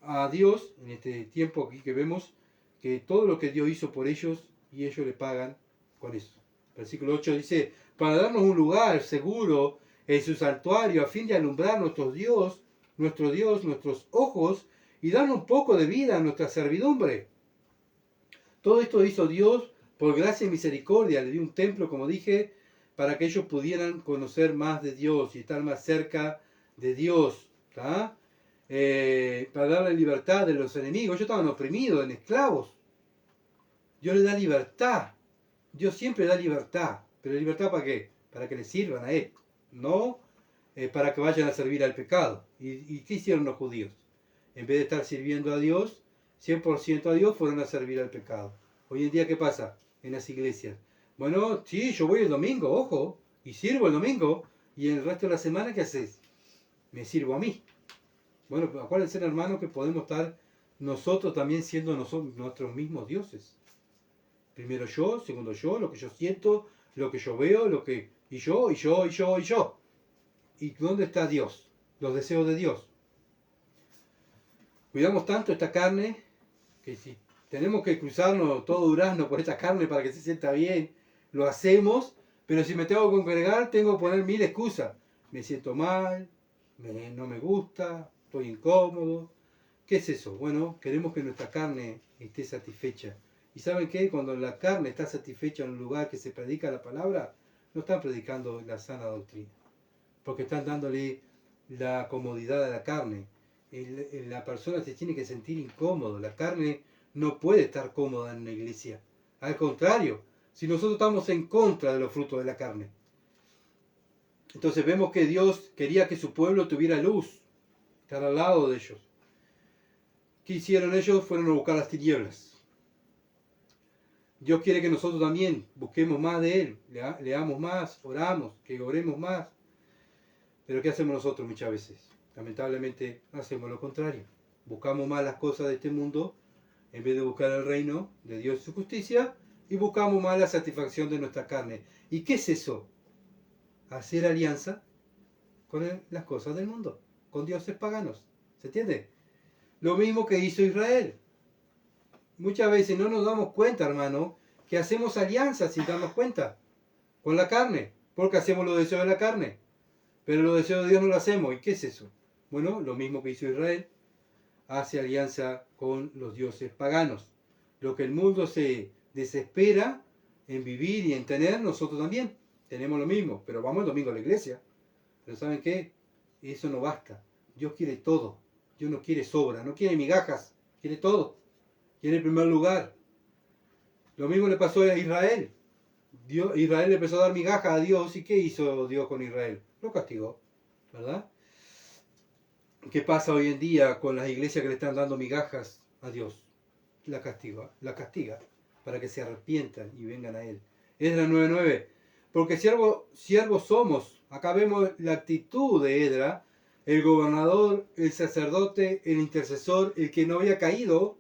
a Dios, en este tiempo aquí que vemos, que todo lo que Dios hizo por ellos, y ellos le pagan con eso. Versículo 8 dice, para darnos un lugar seguro en su santuario, a fin de alumbrar nuestro Dios, nuestros ojos, y darnos un poco de vida a nuestra servidumbre. Todo esto hizo Dios por gracia y misericordia. Le dio un templo, como dije, para que ellos pudieran conocer más de Dios y estar más cerca de Dios. ¿Tá? Para darle libertad de los enemigos. Ellos estaban oprimidos, en esclavos. Dios les da libertad. Dios siempre da libertad. ¿Pero libertad para qué? Para que le sirvan a Él. No para que vayan a servir al pecado. ¿Y qué hicieron los judíos? En vez de estar sirviendo a Dios, 100% a Dios, fueron a servir al pecado. Hoy en día, ¿qué pasa en las iglesias? Bueno, sí, yo voy el domingo, ojo, y sirvo el domingo, y el resto de la semana, ¿qué haces? Me sirvo a mí. Bueno, acuérdense, hermanos, que podemos estar nosotros también siendo nuestros mismos dioses. Primero yo, segundo yo, lo que yo siento, lo que yo veo, y yo. ¿Y dónde está Dios? Los deseos de Dios. Cuidamos tanto esta carne que si tenemos que cruzarnos todo Durazno por esta carne para que se sienta bien, lo hacemos, pero si me tengo que congregar, tengo que poner 1000 excusas. Me siento mal, no me gusta, estoy incómodo. ¿Qué es eso? Bueno, queremos que nuestra carne esté satisfecha. ¿Y saben qué? Cuando la carne está satisfecha en un lugar que se predica la palabra, no están predicando la sana doctrina, porque están dándole la comodidad a la carne. La persona se tiene que sentir incómodo. La carne no puede estar cómoda en una iglesia. Al contrario, si nosotros estamos en contra de los frutos de la carne. Entonces vemos que Dios quería que su pueblo tuviera luz, estar al lado de ellos. ¿Qué hicieron ellos? Fueron a buscar las tinieblas. Dios quiere que nosotros también busquemos más de Él, leamos más, oramos, que oremos más. Pero ¿qué hacemos nosotros muchas veces? Lamentablemente hacemos lo contrario. Buscamos más las cosas de este mundo en vez de buscar el reino de Dios y su justicia, y buscamos más la satisfacción de nuestra carne. ¿Y qué es eso? Hacer alianza con las cosas del mundo, con dioses paganos. ¿Se entiende? Lo mismo que hizo Israel. Muchas veces no nos damos cuenta, hermano, que hacemos alianzas sin darnos cuenta con la carne, porque hacemos los deseos de la carne. Pero los deseos de Dios no lo hacemos. ¿Y qué es eso? Bueno, lo mismo que hizo Israel, hace alianza con los dioses paganos. Lo que el mundo se desespera en vivir y en tener, nosotros también tenemos lo mismo. Pero vamos el domingo a la iglesia. Pero ¿saben qué? Eso no basta. Dios quiere todo. Dios no quiere sobra, no quiere migajas, quiere todo. Quiere el primer lugar. Lo mismo le pasó a Israel. Israel le empezó a dar migajas a Dios. ¿Y qué hizo Dios con Israel? Lo castigó, ¿verdad? ¿Qué pasa hoy en día con las iglesias que le están dando migajas a Dios? La castiga para que se arrepientan y vengan a Él. Esdras 9:9. Porque siervos somos. Acá vemos la actitud de Esdras, el gobernador, el sacerdote, el intercesor, el que no había caído.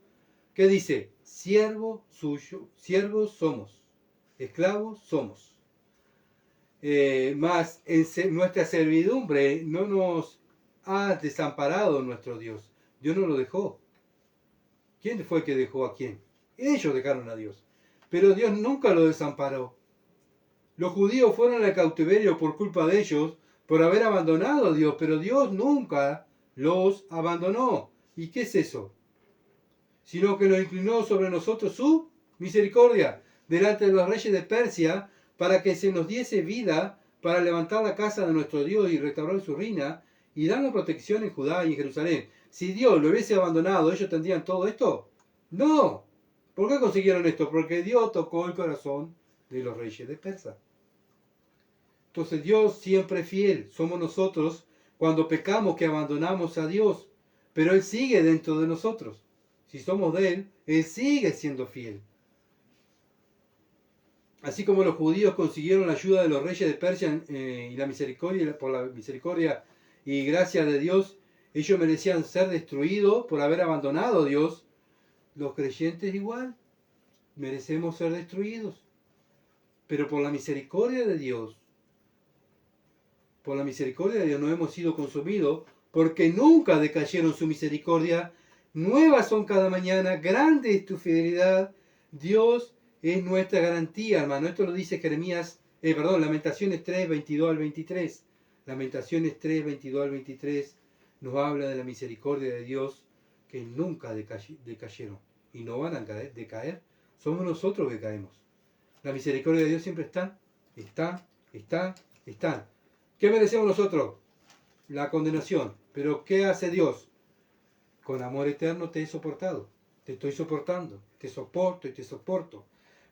¿Qué dice? Siervo suyo, siervos somos, esclavos somos. Más en nuestra servidumbre no nos ha desamparado nuestro Dios. Dios no lo dejó. ¿Quién fue el que dejó a quién? Ellos dejaron a Dios. Pero Dios nunca lo desamparó. Los judíos fueron al cautiverio por culpa de ellos, por haber abandonado a Dios, pero Dios nunca los abandonó. ¿Y qué es eso? Sino que nos inclinó sobre nosotros su misericordia delante de los reyes de Persia, para que se nos diese vida para levantar la casa de nuestro Dios y restaurar su reina y darnos protección en Judá y en Jerusalén. Si Dios lo hubiese abandonado, ¿ellos tendrían todo esto? No. ¿Por qué consiguieron esto? Porque Dios tocó el corazón de los reyes de Persia. Entonces Dios siempre es fiel. Somos nosotros cuando pecamos que abandonamos a Dios, pero Él sigue dentro de nosotros. Si somos de Él, Él sigue siendo fiel. Así como los judíos consiguieron la ayuda de los reyes de Persia y la misericordia, por la misericordia y gracia de Dios, ellos merecían ser destruidos por haber abandonado a Dios. Los creyentes igual merecemos ser destruidos. Pero por la misericordia de Dios, no hemos sido consumidos, porque nunca decayeron su misericordia. Nuevas son cada mañana, grande es tu fidelidad. Dios es nuestra garantía, hermano. Esto lo dice Lamentaciones 3, 22 al 23. Lamentaciones 3, 22 al 23 nos habla de la misericordia de Dios, que nunca decayeron y no van a decaer. Somos nosotros que caemos. La misericordia de Dios siempre está. ¿Qué merecemos nosotros? La condenación. Pero ¿qué hace Dios? Con amor eterno te he soportado. Te estoy soportando. Te soporto y te soporto.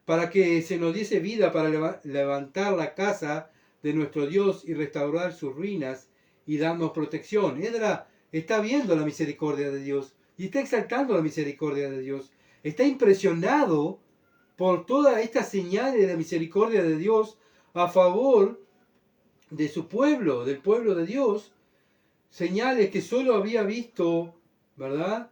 Para que se nos diese vida para levantar la casa de nuestro Dios y restaurar sus ruinas y darnos protección. Esdras está viendo la misericordia de Dios y está exaltando la misericordia de Dios. Está impresionado por todas estas señales de la misericordia de Dios a favor de su pueblo, del pueblo de Dios. Señales que solo había visto, ¿verdad?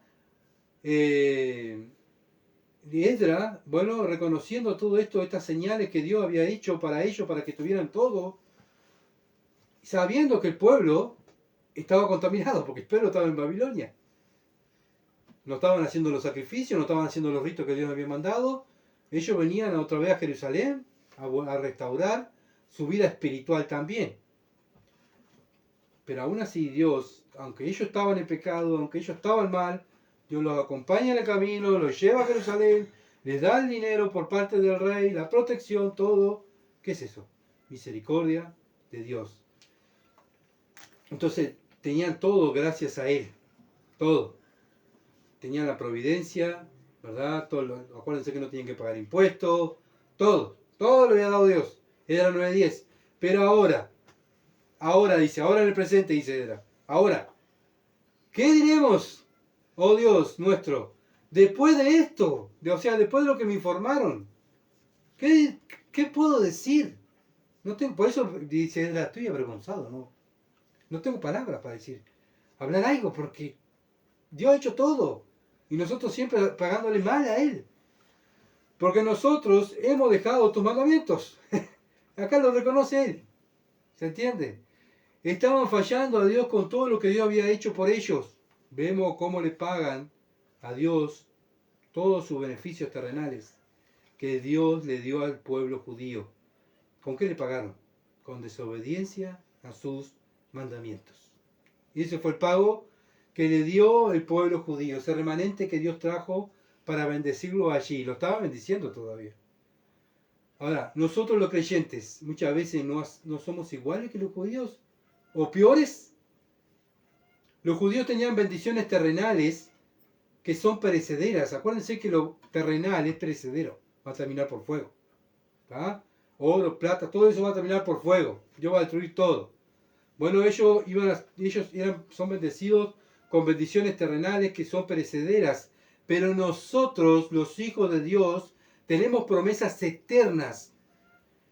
Esdras, bueno, reconociendo todo esto, estas señales que Dios había hecho para ellos, para que tuvieran todo, sabiendo que el pueblo estaba contaminado, porque el pueblo estaba en Babilonia. No estaban haciendo los sacrificios, no estaban haciendo los ritos que Dios había mandado. Ellos venían otra vez a Jerusalén a restaurar su vida espiritual también. Pero aún así Dios, aunque ellos estaban en pecado, aunque ellos estaban mal, Dios los acompaña en el camino, los lleva a Jerusalén, les da el dinero por parte del rey, la protección, todo. ¿Qué es eso? Misericordia de Dios. Entonces tenían todo gracias a Él, todo. Tenían la providencia, ¿verdad? Acuérdense que no tenían que pagar impuestos, todo lo había dado Dios. Era 9:10. Pero ahora dice, ahora en el presente dice Edra, ahora, ¿qué diremos, oh Dios nuestro, después de esto? O sea, después de lo que me informaron, ¿qué puedo decir? No tengo, por eso dice Edra, estoy avergonzado, no tengo palabras para decir, hablar algo, porque Dios ha hecho todo. Y nosotros siempre pagándole mal a Él. Porque nosotros hemos dejado tus mandamientos. Acá lo reconoce Él. ¿Se entiende? Estaban fallando a Dios con todo lo que Dios había hecho por ellos. Vemos cómo le pagan a Dios todos sus beneficios terrenales que Dios le dio al pueblo judío. ¿Con qué le pagaron? Con desobediencia a sus mandamientos. Y ese fue el pago que le dio el pueblo judío, ese remanente que Dios trajo para bendecirlo allí. Lo estaba bendiciendo todavía. Ahora, nosotros los creyentes muchas veces no somos iguales que los judíos, o peores. Los judíos tenían bendiciones terrenales que son perecederas. Acuérdense que lo terrenal es perecedero, va a terminar por fuego. ¿Tá? Oro, plata, todo eso va a terminar por fuego. Dios va a destruir todo. Bueno, ellos son bendecidos con bendiciones terrenales que son perecederas, pero nosotros, los hijos de Dios, tenemos promesas eternas.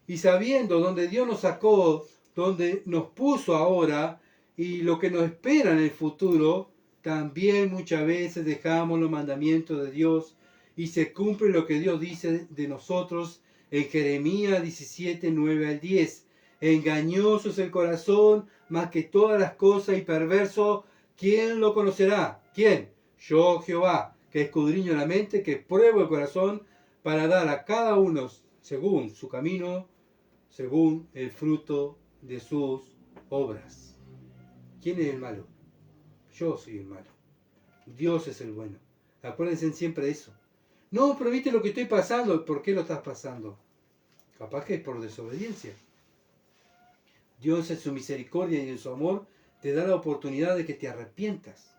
Y sabiendo dónde Dios nos sacó, dónde nos puso ahora y lo que nos espera en el futuro, también muchas veces dejamos los mandamientos de Dios y se cumple lo que Dios dice de nosotros en Jeremías 17, 9 al 10. Engañoso es el corazón más que todas las cosas y perverso. ¿Quién lo conocerá? ¿Quién? Yo, Jehová, que escudriño la mente, que pruebo el corazón para dar a cada uno según su camino, según el fruto de sus obras. ¿Quién es el malo? Yo soy el malo. Dios es el bueno. Acuérdense siempre de eso. No, pero viste lo que estoy pasando. ¿Por qué lo estás pasando? Capaz que es por desobediencia. Dios en su misericordia y en su amor te da la oportunidad de que te arrepientas.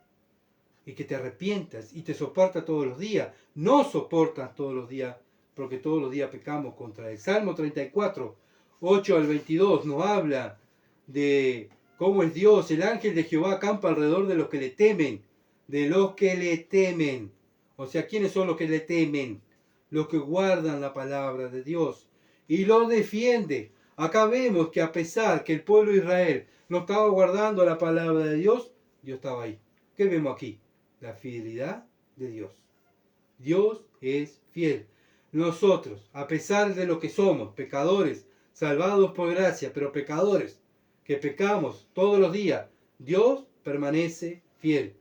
Y que te arrepientas y te soporta todos los días. No soportas todos los días porque todos los días pecamos contra él. Salmo 34, 8 al 22 nos habla de cómo es Dios. El ángel de Jehová acampa alrededor de los que le temen. De los que le temen. O sea, ¿quiénes son los que le temen? Los que guardan la palabra de Dios. Y los defiende. Acá vemos que a pesar que el pueblo de Israel no estaba guardando la palabra de Dios, Dios estaba ahí. ¿Qué vemos aquí? La fidelidad de Dios. Dios es fiel. Nosotros, a pesar de lo que somos, pecadores, salvados por gracia, pero pecadores, que pecamos todos los días, Dios permanece fiel.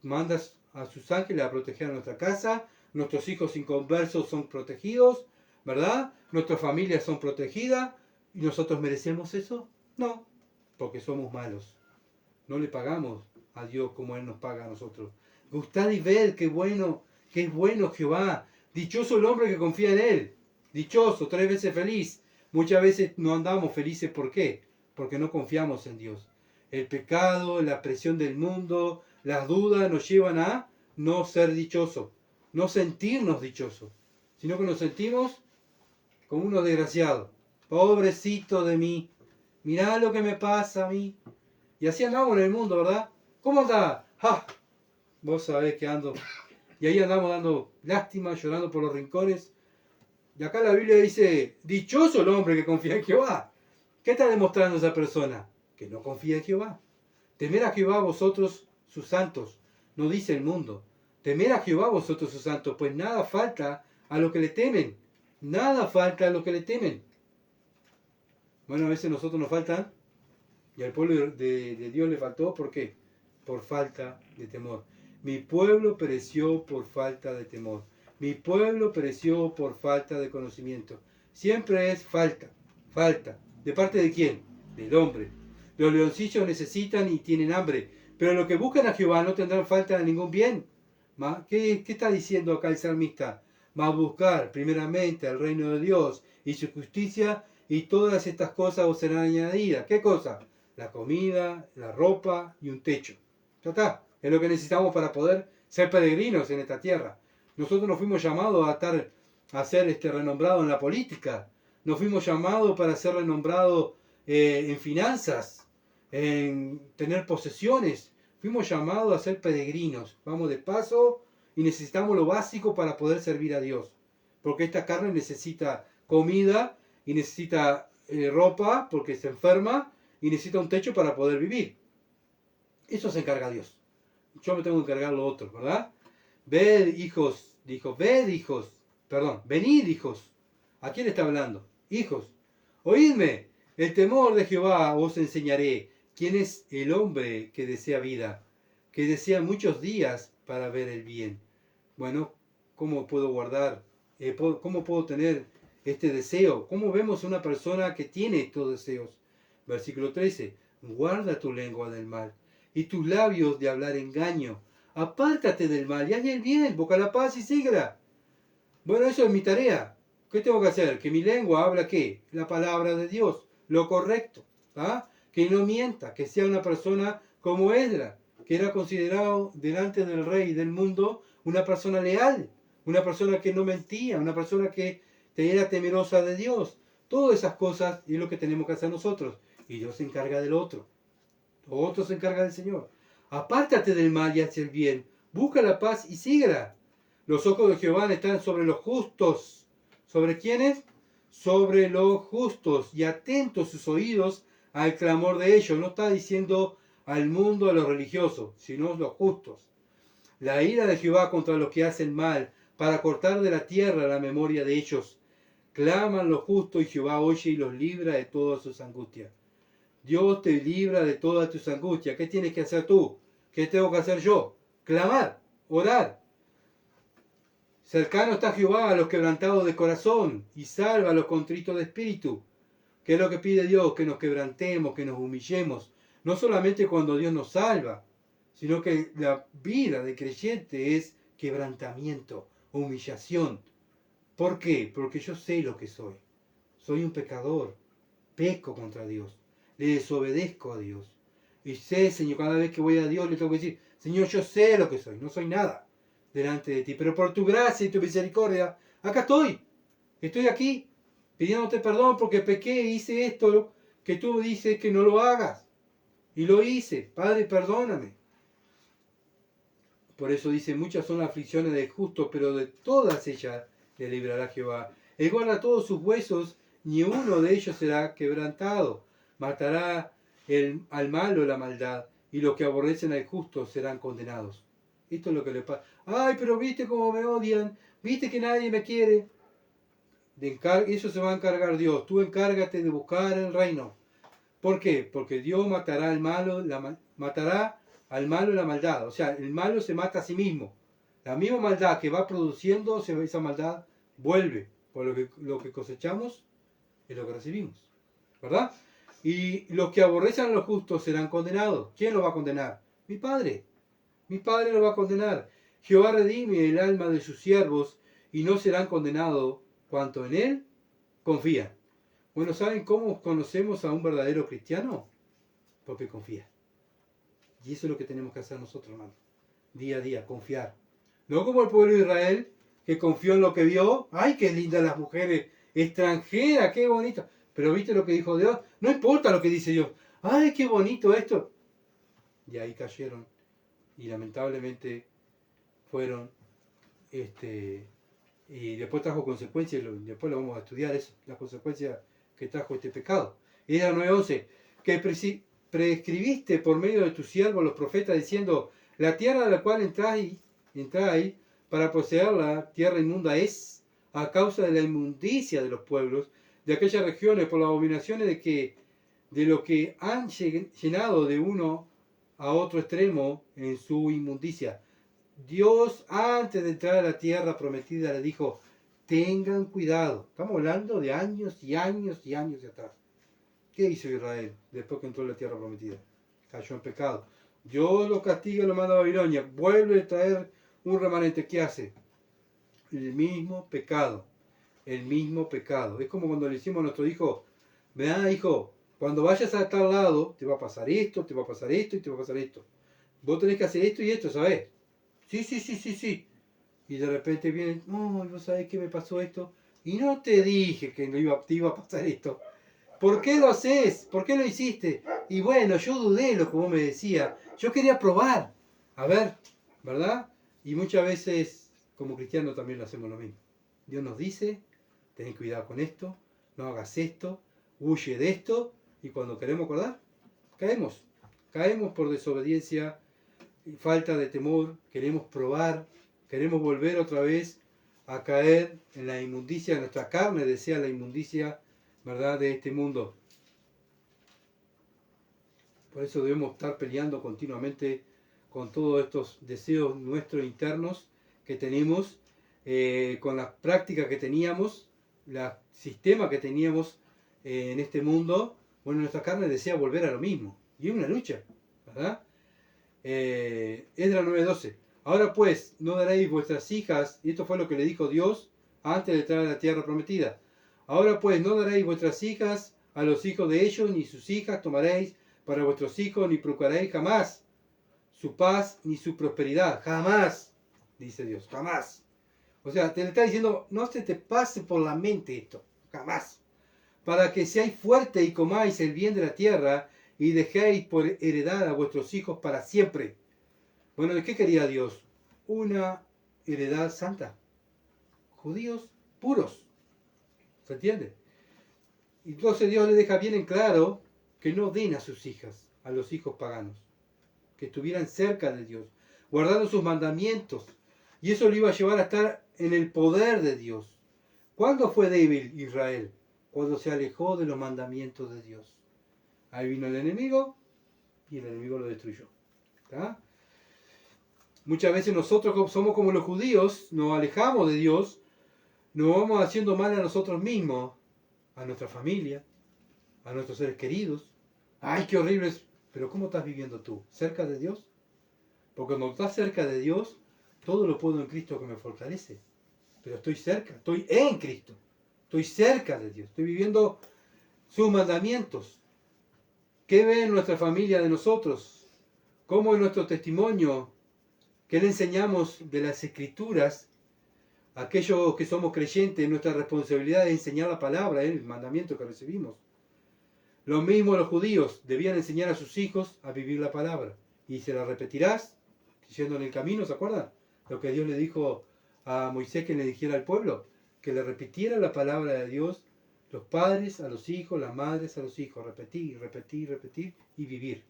Manda a sus ángeles a proteger a nuestra casa, nuestros hijos inconversos son protegidos, ¿verdad? Nuestras familias son protegidas. ¿Y nosotros merecemos eso? No, porque somos malos. No le pagamos a Dios como Él nos paga a nosotros. Gustad y ved qué es bueno Jehová. Dichoso el hombre que confía en Él. Dichoso, 3 veces feliz. Muchas veces no andamos felices. ¿Por qué? Porque no confiamos en Dios. El pecado, la presión del mundo, las dudas nos llevan a no ser dichosos, no sentirnos dichosos, sino que nos sentimos como unos desgraciados. Pobrecito de mí, mirá lo que me pasa a mí. Y así andamos en el mundo, ¿verdad? ¿Cómo andás? ¡Ja! Vos sabés que ando. Y ahí andamos dando lástima, llorando por los rincones. Y acá la Biblia dice, dichoso el hombre que confía en Jehová. ¿Qué está demostrando esa persona? Que no confía en Jehová. Temer a Jehová vosotros, sus santos, no dice el mundo. Temer a Jehová vosotros sus santos, pues nada falta a los que le temen. Nada falta a los que le temen. Bueno, a veces nosotros nos faltan, y al pueblo de Dios le faltó, ¿por qué? Por falta de temor. Mi pueblo pereció por falta de temor. Mi pueblo pereció por falta de conocimiento. Siempre es falta, falta. ¿De parte de quién? Del hombre. Los leoncillos necesitan y tienen hambre, pero los que buscan a Jehová no tendrán falta de ningún bien. ¿Qué está diciendo acá el salmista? Va a buscar primeramente el reino de Dios y su justicia, y todas estas cosas os serán añadidas. ¿Qué cosa? La comida, la ropa y un techo. Ya está. Es lo que necesitamos para poder ser peregrinos en esta tierra. Nosotros nos fuimos llamados a ser renombrados en la política. Nos fuimos llamados para ser renombrados en finanzas, en tener posesiones. Fuimos llamados a ser peregrinos. Vamos de paso y necesitamos lo básico para poder servir a Dios. Porque esta carne necesita comida y necesita ropa porque se enferma y necesita un techo para poder vivir. Eso se encarga Dios. Yo me tengo que encargar lo otro, ¿verdad? Venid hijos. ¿A quién está hablando? Hijos. Oídme, el temor de Jehová os enseñaré. ¿Quién es el hombre que desea vida? Que desea muchos días para ver el bien. Bueno, ¿cómo puedo guardar? ¿Cómo puedo tener este deseo? ¿Cómo vemos a una persona que tiene estos deseos? Versículo 13. Guarda tu lengua del mal y tus labios de hablar engaño. Apártate del mal y haz el bien, busca la paz y síguela. Bueno, eso es mi tarea. ¿Qué tengo que hacer? Que mi lengua habla ¿qué? La palabra de Dios, lo correcto. ¿Ah? Que no mienta, que sea una persona como Esdras, que era considerado delante del rey del mundo una persona leal, una persona que no mentía, una persona que era temerosa de Dios. Todas esas cosas es lo que tenemos que hacer nosotros. Y Dios se encarga del otro. Otro se encarga del Señor. Apártate del mal y haz el bien. Busca la paz y síguela. Los ojos de Jehová están sobre los justos. ¿Sobre quiénes? Sobre los justos. Y atentos sus oídos al clamor de ellos. No está diciendo al mundo, a los religiosos, sino los justos. La ira de Jehová contra los que hacen mal, para cortar de la tierra la memoria de ellos. Claman los justos y Jehová oye y los libra de todas sus angustias. Dios te libra de todas tus angustias. ¿Qué tienes que hacer tú? ¿Qué tengo que hacer yo? Clamar, orar. Cercano está Jehová a los quebrantados de corazón y salva a los contritos de espíritu. ¿Qué es lo que pide Dios? Que nos quebrantemos, que nos humillemos. No solamente cuando Dios nos salva, sino que la vida de creyente es quebrantamiento, humillación. ¿Por qué? Porque yo sé lo que soy. Soy un pecador. Peco contra Dios. Le desobedezco a Dios. Y sé, Señor, cada vez que voy a Dios le tengo que decir, Señor, yo sé lo que soy, no soy nada delante de ti, pero por tu gracia y tu misericordia, acá estoy aquí, pidiéndote perdón porque pequé e hice esto que tú dices que no lo hagas. Y lo hice, Padre, perdóname. Por eso dice, muchas son las aflicciones del justo, pero de todas ellas le librará Jehová. Él guarda todos sus huesos, ni uno de ellos será quebrantado. Matará al malo la maldad, y los que aborrecen al justo serán condenados. Esto es lo que le pasa. Ay, pero viste cómo me odian, viste que nadie me quiere. Eso se va a encargar Dios. Tú encárgate de buscar el reino. ¿Por qué? Porque Dios matará al malo, matará al malo la maldad. O sea, el malo se mata a sí mismo. La misma maldad que va produciendo, esa maldad vuelve. Por lo que cosechamos es lo que recibimos. ¿Verdad? Y los que aborrecen a los justos serán condenados. ¿Quién los va a condenar? Mi Padre. Mi Padre los va a condenar. Jehová redime el alma de sus siervos y no serán condenados cuanto en él confían. Bueno, ¿saben cómo conocemos a un verdadero cristiano? Porque confía. Y eso es lo que tenemos que hacer nosotros, hermano. Día a día, confiar. No como el pueblo de Israel, que confió en lo que vio. ¡Ay, qué lindas las mujeres extranjeras! ¡Qué bonito! Pero ¿viste lo que dijo Dios? No importa lo que dice Dios. ¡Ay, qué bonito esto! Y ahí cayeron. Y lamentablemente fueron... y después trajo consecuencias. Después lo vamos a estudiar eso. Las consecuencias que trajo este pecado. Era 9:11. Que prescribiste por medio de tus siervos los profetas diciendo, la tierra a la cual entráis para poseer la tierra inmunda es a causa de la inmundicia de los pueblos de aquellas regiones por las abominaciones de lo que han llenado de uno a otro extremo en su inmundicia. Dios, antes de entrar a la tierra prometida, le dijo, tengan cuidado. Estamos hablando de años y años y años de atrás. ¿Qué hizo Israel después que entró a la tierra prometida? Cayó en pecado. Dios lo castiga y lo manda a Babilonia. Vuelve a traer un remanente. ¿Qué hace? El mismo pecado. El mismo pecado. Es como cuando le decimos a nuestro hijo, vea hijo, cuando vayas a tal lado, te va a pasar esto, te va a pasar esto y te va a pasar esto. Vos tenés que hacer esto y esto, ¿sabés? Sí. Y de repente viene, no, ¿vos sabés qué me pasó esto? Y no te dije que te iba a pasar esto. ¿Por qué lo haces? ¿Por qué lo hiciste? Y bueno, yo dudé lo que vos me decías. Yo quería probar. A ver, ¿verdad? Y muchas veces, como cristianos, también lo hacemos lo mismo. Dios nos dice, ten cuidado con esto, no hagas esto, huye de esto. Y cuando queremos acordar, caemos. Caemos por desobediencia y falta de temor. Queremos probar, queremos volver otra vez a caer en la inmundicia de nuestra carne, desea la inmundicia, ¿verdad?, de este mundo. Por eso debemos estar peleando continuamente con todos estos deseos nuestros internos que tenemos, con las prácticas que teníamos, el sistema que teníamos en este mundo. Bueno, nuestra carne desea volver a lo mismo. Y es una lucha, ¿verdad? Esdras 9:12. Ahora pues, no daréis vuestras hijas, y esto fue lo que le dijo Dios antes de entrar a la tierra prometida. Ahora pues, no daréis vuestras hijas a los hijos de ellos, ni sus hijas tomaréis para vuestros hijos, ni procuraréis jamás su paz ni su prosperidad. Jamás, dice Dios, jamás. O sea, te está diciendo, no se te pase por la mente esto, jamás. Para que seáis fuertes y comáis el bien de la tierra y dejéis por heredad a vuestros hijos para siempre. Bueno, ¿qué quería Dios? Una heredad santa. Judíos puros. ¿Se entiende? Entonces Dios le deja bien en claro que no den a sus hijas, a los hijos paganos. Que estuvieran cerca de Dios, guardando sus mandamientos. Y eso lo iba a llevar a estar en el poder de Dios. ¿Cuándo fue débil Israel? Cuando se alejó de los mandamientos de Dios. Ahí vino el enemigo y el enemigo lo destruyó. ¿Está? Muchas veces nosotros somos como los judíos, nos alejamos de Dios, nos vamos haciendo mal a nosotros mismos, a nuestra familia, a nuestros seres queridos. ¡Ay, qué horrible es! Pero ¿cómo estás viviendo tú? ¿Cerca de Dios? Porque cuando estás cerca de Dios, todo lo puedo en Cristo que me fortalece. Pero estoy cerca, estoy en Cristo. Estoy cerca de Dios, estoy viviendo sus mandamientos. ¿Qué ve en nuestra familia de nosotros? ¿Cómo es nuestro testimonio? ¿Qué le enseñamos de las Escrituras? Aquellos que somos creyentes, nuestra responsabilidad es enseñar la palabra, el mandamiento que recibimos. Lo mismo los judíos, debían enseñar a sus hijos a vivir la palabra. Y se la repetirás, yendo en el camino, ¿se acuerdan? Lo que Dios le dijo a Moisés que le dijera al pueblo, que le repitiera la palabra de Dios, los padres a los hijos, las madres a los hijos, repetir y vivir.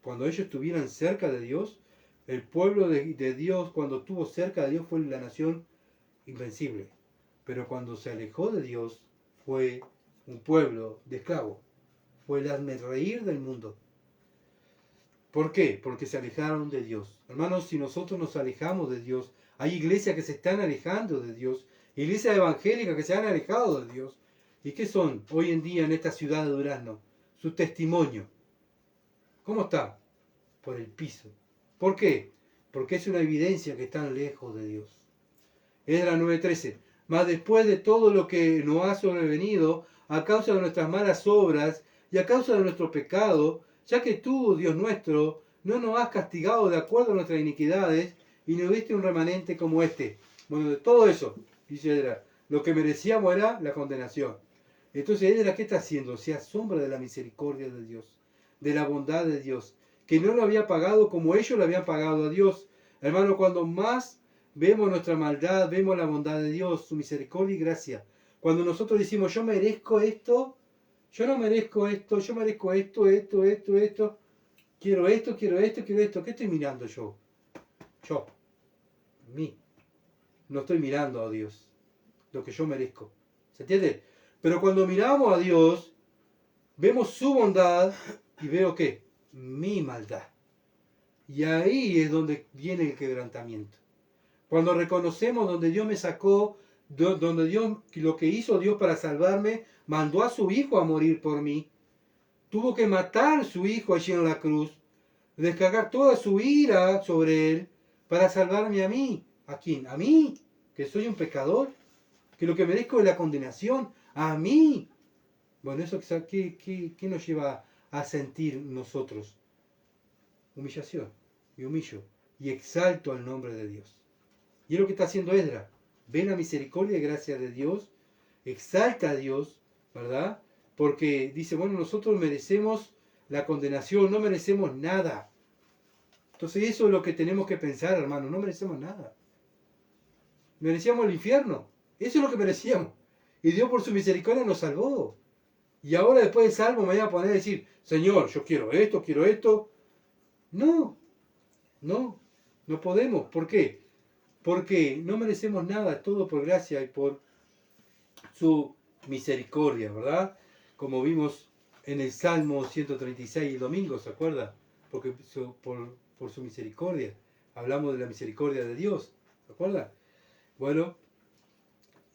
Cuando ellos estuvieran cerca de Dios, el pueblo de Dios, cuando estuvo cerca de Dios, fue la nación invencible. Pero cuando se alejó de Dios, fue un pueblo de esclavos. Fue el hazmerreír del mundo. ¿Por qué? Porque se alejaron de Dios. Hermanos, si nosotros nos alejamos de Dios, hay iglesias que se están alejando de Dios, iglesias evangélicas que se han alejado de Dios. ¿Y qué son hoy en día en esta ciudad de Durazno? Su testimonio. ¿Cómo está? Por el piso. ¿Por qué? Porque es una evidencia que están lejos de Dios. Esdras 9:13. Mas después de todo lo que nos ha sobrevenido, a causa de nuestras malas obras y a causa de nuestro pecado, ya que tú, Dios nuestro, no nos has castigado de acuerdo a nuestras iniquidades y nos diste un remanente como este. Bueno, de todo eso, dice Esdras, lo que merecíamos era la condenación. Entonces Esdras, ¿qué está haciendo? Se asombra de la misericordia de Dios, de la bondad de Dios, que no lo había pagado como ellos lo habían pagado a Dios. Hermano, cuando más vemos nuestra maldad, vemos la bondad de Dios, su misericordia y gracia. Cuando nosotros decimos, yo merezco esto, yo no merezco esto, yo merezco esto, quiero esto, ¿qué estoy mirando yo? Yo. mí. No estoy mirando a Dios, lo que yo merezco. ¿Se entiende? Pero cuando miramos a Dios, vemos su bondad y veo ¿qué? Mi maldad. Y ahí es donde viene el quebrantamiento. Cuando reconocemos donde Dios me sacó, donde Dios, lo que hizo Dios para salvarme, mandó a su Hijo a morir por mí. Tuvo que matar a su Hijo allí en la cruz, descargar toda su ira sobre Él para salvarme a mí. ¿A quién? A mí, que soy un pecador, que lo que merezco es la condenación. A mí. Bueno, eso ¿qué nos lleva a sentir nosotros? Humillación. Me humillo y exalto al nombre de Dios. Y es lo que está haciendo Esdras. Ve la misericordia y gracia de Dios, exalta a Dios, ¿verdad? Porque dice, bueno, nosotros merecemos la condenación, no merecemos nada. Entonces eso es lo que tenemos que pensar, hermano, no merecemos nada. Merecíamos el infierno, eso es lo que merecíamos. Y Dios por su misericordia nos salvó. Y ahora después del salmo me voy a poner a decir, Señor, yo quiero esto, quiero esto. No podemos. ¿Por qué? Porque no merecemos nada, todo por gracia y por su misericordia, ¿verdad? Como vimos en el Salmo 136 el domingo, ¿se acuerda? Porque por su misericordia, hablamos de la misericordia de Dios, ¿se acuerda? Bueno,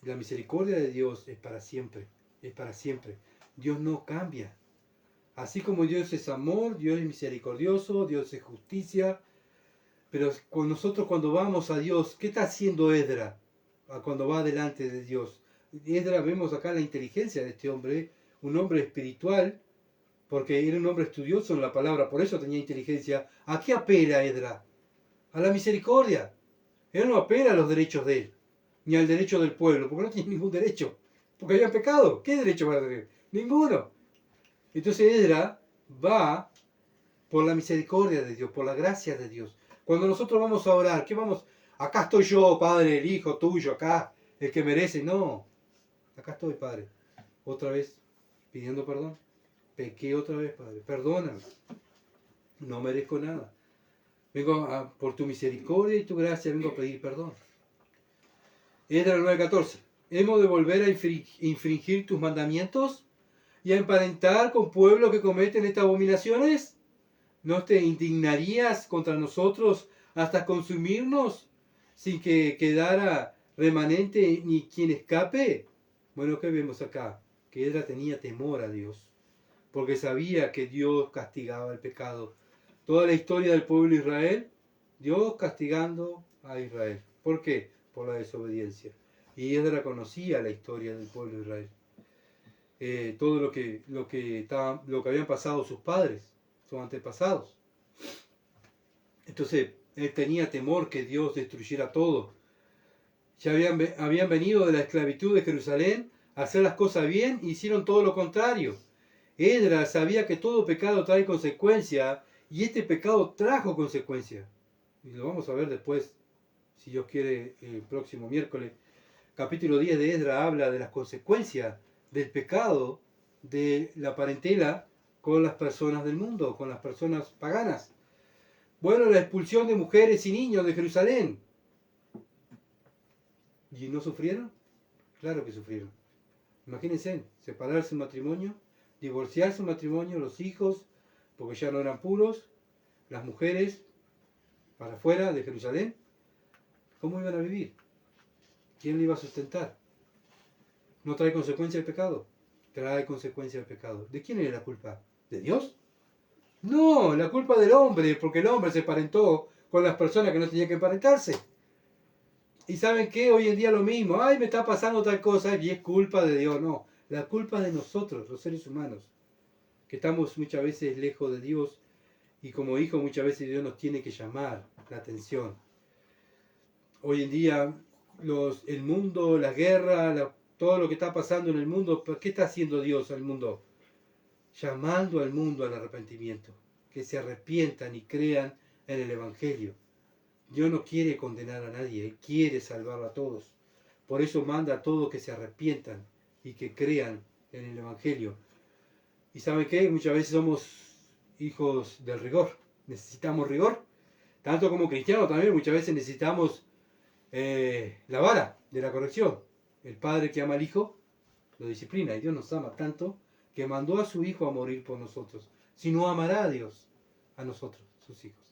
la misericordia de Dios es para siempre, es para siempre. Dios no cambia. Así como Dios es amor, Dios es misericordioso, Dios es justicia. Pero con nosotros cuando vamos a Dios, ¿qué está haciendo Esdras cuando va delante de Dios? Esdras, vemos acá la inteligencia de este hombre, un hombre espiritual, porque era un hombre estudioso en la palabra, por eso tenía inteligencia. ¿A qué apela Esdras? A la misericordia. Él no apela a los derechos de él, ni al derecho del pueblo, porque no tiene ningún derecho, porque habían pecado. ¿Qué derecho va a tener? Ninguno. Entonces Esdras va por la misericordia de Dios, por la gracia de Dios. Cuando nosotros vamos a orar, ¿qué vamos? Acá estoy yo, Padre, el Hijo tuyo, acá, el que merece. No, acá estoy, Padre. Otra vez, pidiendo perdón. Pequé otra vez, Padre. Perdóname. No merezco nada. Vengo por tu misericordia y tu gracia, vengo a pedir perdón. Esdras 9:14. ¿Hemos de volver a infringir tus mandamientos y a emparentar con pueblos que cometen estas abominaciones? ¿No te indignarías contra nosotros hasta consumirnos sin que quedara remanente ni quien escape? Bueno, ¿qué vemos acá? Que Esdras tenía temor a Dios, porque sabía que Dios castigaba el pecado. Toda la historia del pueblo de Israel, Dios castigando a Israel. ¿Por qué? Por la desobediencia. Y Esdras conocía la historia del pueblo de Israel. Todo lo que habían pasado sus padres, sus antepasados. Entonces él tenía temor que Dios destruyera todo. Ya habían venido de la esclavitud de Jerusalén a hacer las cosas bien e hicieron todo lo contrario. Esdras sabía que todo pecado trae consecuencia y este pecado trajo consecuencia. Y lo vamos a ver después, si Dios quiere, el próximo miércoles. Capítulo 10 de Esdras habla de las consecuencias del pecado de la parentela con las personas del mundo, con las personas paganas. Bueno, la expulsión de mujeres y niños de Jerusalén. ¿Y no sufrieron? Claro que sufrieron. Imagínense, separarse un matrimonio, divorciarse un matrimonio, los hijos, porque ya no eran puros, las mujeres para afuera de Jerusalén. ¿Cómo iban a vivir? ¿Quién le iba a sustentar? ¿No trae consecuencia el pecado? Trae consecuencia el pecado. ¿De quién era la culpa? ¿De Dios? No, la culpa del hombre, porque el hombre se emparentó con las personas que no tenían que emparentarse. Y ¿saben qué? Hoy en día lo mismo. Ay, me está pasando tal cosa y es culpa de Dios. No, la culpa de nosotros, los seres humanos, que estamos muchas veces lejos de Dios y como hijos muchas veces Dios nos tiene que llamar la atención. Hoy en día el mundo, la guerra, todo lo que está pasando en el mundo, ¿qué está haciendo Dios al mundo? Llamando al mundo al arrepentimiento, que se arrepientan y crean en el Evangelio. Dios no quiere condenar a nadie, Él quiere salvar a todos. Por eso manda a todos que se arrepientan y que crean en el Evangelio. ¿Y saben qué? Muchas veces somos hijos del rigor, necesitamos rigor. Tanto como cristianos también muchas veces necesitamos la vara de la corrección. El padre que ama al hijo lo disciplina, y Dios nos ama tanto que mandó a su hijo a morir por nosotros. Si no amará a Dios, a nosotros, sus hijos.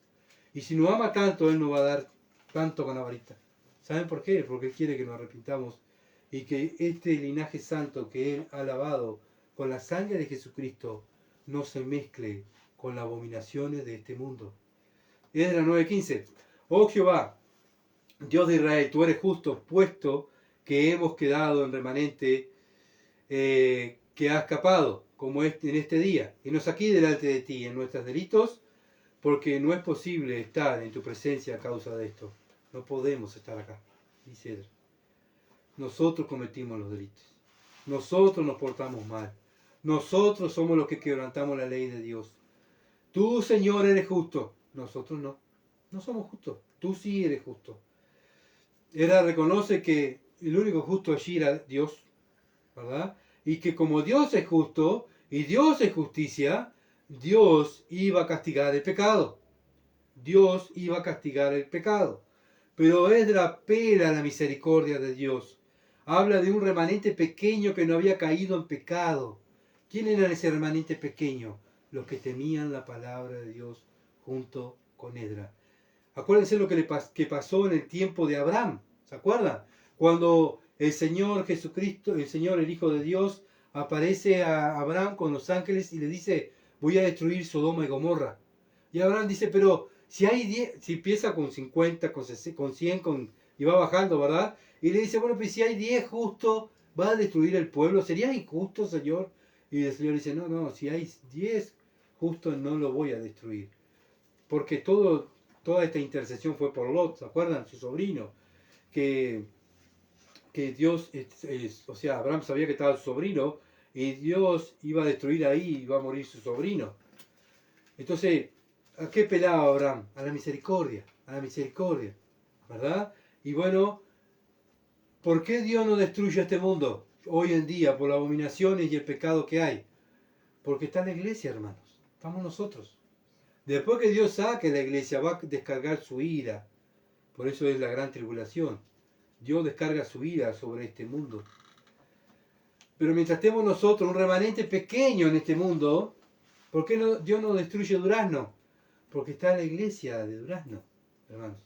Y si no ama tanto, Él nos va a dar tanto con la varita. ¿Saben por qué? Porque Él quiere que nos arrepintamos y que este linaje santo que Él ha lavado con la sangre de Jesucristo no se mezcle con las abominaciones de este mundo. Esdras 9:15. Oh Jehová, Dios de Israel, tú eres justo, puesto que hemos quedado en remanente que ha escapado, como en este día. Y nos aquí delante de ti en nuestros delitos, porque no es posible estar en tu presencia a causa de esto. No podemos estar acá, dice él. Nosotros cometimos los delitos. Nosotros nos portamos mal. Nosotros somos los que quebrantamos la ley de Dios. Tú, Señor, eres justo. Nosotros no. No somos justos. Tú sí eres justo. Era reconoce que el único justo allí era Dios, ¿verdad? Y que como Dios es justo y Dios es justicia, Dios iba a castigar el pecado. Dios iba a castigar el pecado. Pero Esdras apela la misericordia de Dios. Habla de un remanente pequeño que no había caído en pecado. ¿Quién era ese remanente pequeño? Los que temían la palabra de Dios junto con Esdras. Acuérdense lo que pasó en el tiempo de Abraham. ¿Se acuerdan? Cuando el Señor Jesucristo, el Señor, el Hijo de Dios, aparece a Abraham con los ángeles y le dice, voy a destruir Sodoma y Gomorra. Y Abraham dice, pero si hay 10, si empieza con 50, con 100, y va bajando, ¿verdad? Y le dice, bueno, pues si hay 10 justos, ¿va a destruir el pueblo? ¿Sería injusto, Señor? Y el Señor dice, no, si hay 10 justos, no lo voy a destruir. Porque toda esta intercesión fue por Lot, ¿se acuerdan? Su sobrino. Que Dios, o sea, Abraham sabía que estaba su sobrino, y Dios iba a destruir ahí y iba a morir su sobrino. Entonces, ¿a qué pelaba Abraham? A la misericordia, ¿verdad? Y bueno, ¿por qué Dios no destruye este mundo hoy en día por las abominaciones y el pecado que hay? Porque está la iglesia, hermanos, estamos nosotros. Después que Dios saque la iglesia, va a descargar su ira. Por eso es la gran tribulación. Dios descarga su ira sobre este mundo. Pero mientras estemos nosotros, un remanente pequeño en este mundo, ¿por qué Dios no destruye Durazno? Porque está la iglesia de Durazno, hermanos.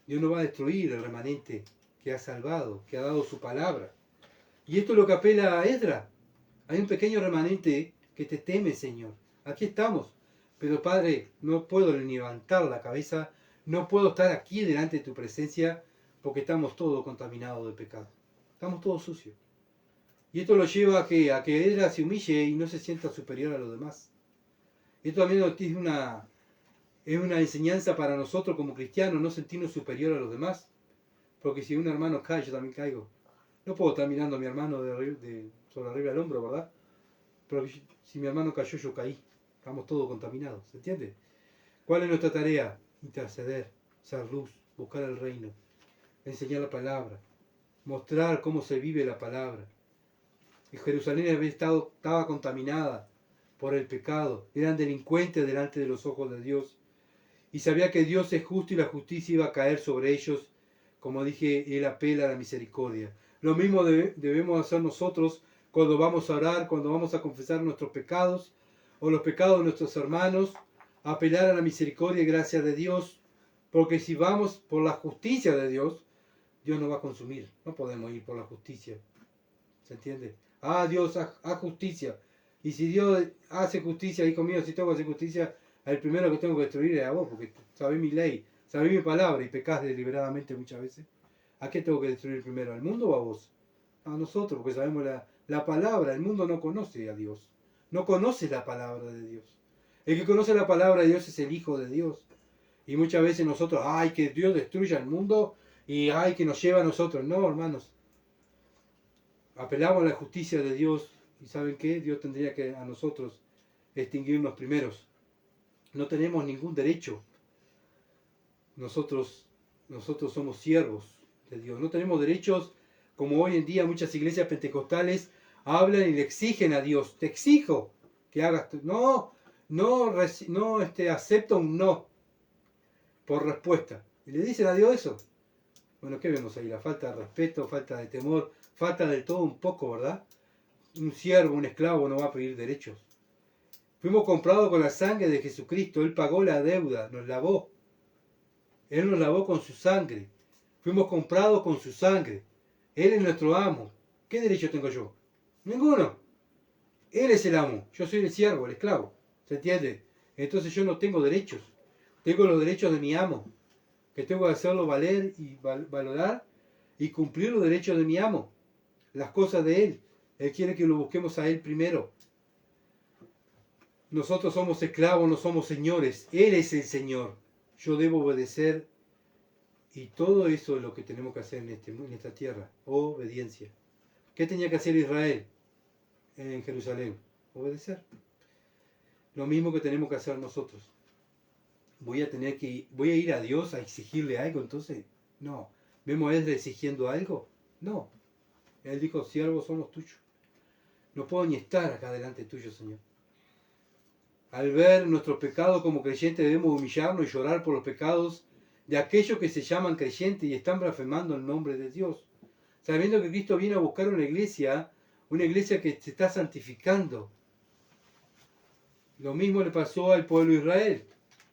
Dios no va a destruir el remanente que ha salvado, que ha dado su palabra. Y esto es lo que apela a Esdras. Hay un pequeño remanente que te teme, Señor. Aquí estamos. Pero Padre, no puedo ni levantar la cabeza, no puedo estar aquí delante de tu presencia, porque estamos todos contaminados de pecado. Estamos todos sucios. Y esto lo lleva a que Esdras se humille y no se sienta superior a los demás. Esto también es una enseñanza para nosotros como cristianos, no sentirnos superior a los demás. Porque si un hermano cae, yo también caigo. No puedo estar mirando a mi hermano sobre arriba del hombro, ¿verdad? Pero si mi hermano cayó, yo caí. Estamos todos contaminados, ¿se entiende? ¿Cuál es nuestra tarea? Interceder, ser luz, buscar el reino, enseñar la palabra, mostrar cómo se vive la palabra. Y Jerusalén estaba contaminada por el pecado, eran delincuentes delante de los ojos de Dios. Y sabía que Dios es justo y la justicia iba a caer sobre ellos. Como dije, Él apela a la misericordia. Lo mismo debemos hacer nosotros cuando vamos a orar, cuando vamos a confesar nuestros pecados o los pecados de nuestros hermanos, apelar a la misericordia y gracia de Dios, porque si vamos por la justicia de Dios, Dios nos va a consumir. No podemos ir por la justicia. ¿Se entiende? Dios, haz justicia. Y si Dios hace justicia, hijo mío, si tengo que hacer justicia, el primero que tengo que destruir es a vos, porque sabés mi ley, sabés mi palabra y pecás deliberadamente muchas veces. ¿A qué tengo que destruir primero? ¿Al mundo o a vos? A nosotros, porque sabemos la palabra. El mundo no conoce a Dios. No conoce la palabra de Dios. El que conoce la palabra de Dios es el Hijo de Dios. Y muchas veces nosotros, que Dios destruya el mundo y que nos lleva a nosotros. No, hermanos. Apelamos a la justicia de Dios y ¿saben qué? Dios tendría que a nosotros extinguirnos primeros. No tenemos ningún derecho. Nosotros somos siervos de Dios. No tenemos derechos como hoy en día muchas iglesias pentecostales hablan y le exigen a Dios. Te exijo que hagas. Acepta un no por respuesta. Y le dicen a Dios eso. Bueno, ¿qué vemos ahí? La falta de respeto, falta de temor, falta de todo un poco, ¿verdad? Un siervo, un esclavo no va a pedir derechos. Fuimos comprados con la sangre de Jesucristo. Él pagó la deuda, nos lavó. Él nos lavó con su sangre. Fuimos comprados con su sangre. Él es nuestro amo. ¿Qué derecho tengo yo? Ninguno. Él es el amo. Yo soy el siervo, el esclavo. ¿Se entiende? Entonces yo no tengo derechos. Tengo los derechos de mi amo. Que tengo que hacerlo valer y valorar y cumplir los derechos de mi amo. Las cosas de él. Él quiere que lo busquemos a él primero. Nosotros somos esclavos, no somos señores. Él es el Señor. Yo debo obedecer. Y todo eso es lo que tenemos que hacer en esta tierra. Obediencia. ¿Qué tenía que hacer Israel en Jerusalén? Obedecer. Lo mismo que tenemos que hacer nosotros. ¿Voy a ir a Dios a exigirle algo entonces? No. ¿Vemos a él exigiendo algo? No. Él dijo, siervos somos tuyos. No puedo ni estar acá delante tuyo, Señor. Al ver nuestros pecados como creyentes debemos humillarnos y llorar por los pecados de aquellos que se llaman creyentes y están blasfemando el nombre de Dios. Sabiendo que Cristo viene a buscar una iglesia que se está santificando. Lo mismo le pasó al pueblo de Israel.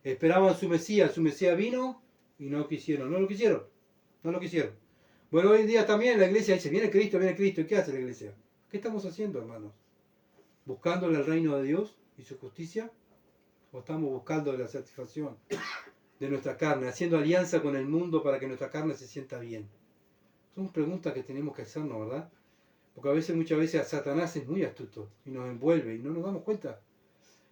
Esperaban su Mesías vino y no quisieron. No lo quisieron. Bueno, hoy en día también la iglesia dice, viene Cristo. ¿Y qué hace la iglesia? ¿Qué estamos haciendo, hermanos? ¿Buscándole el reino de Dios y su justicia? ¿O estamos buscando la satisfacción de nuestra carne, haciendo alianza con el mundo para que nuestra carne se sienta bien? Son preguntas que tenemos que hacernos, ¿verdad? Porque muchas veces a Satanás es muy astuto y nos envuelve y no nos damos cuenta.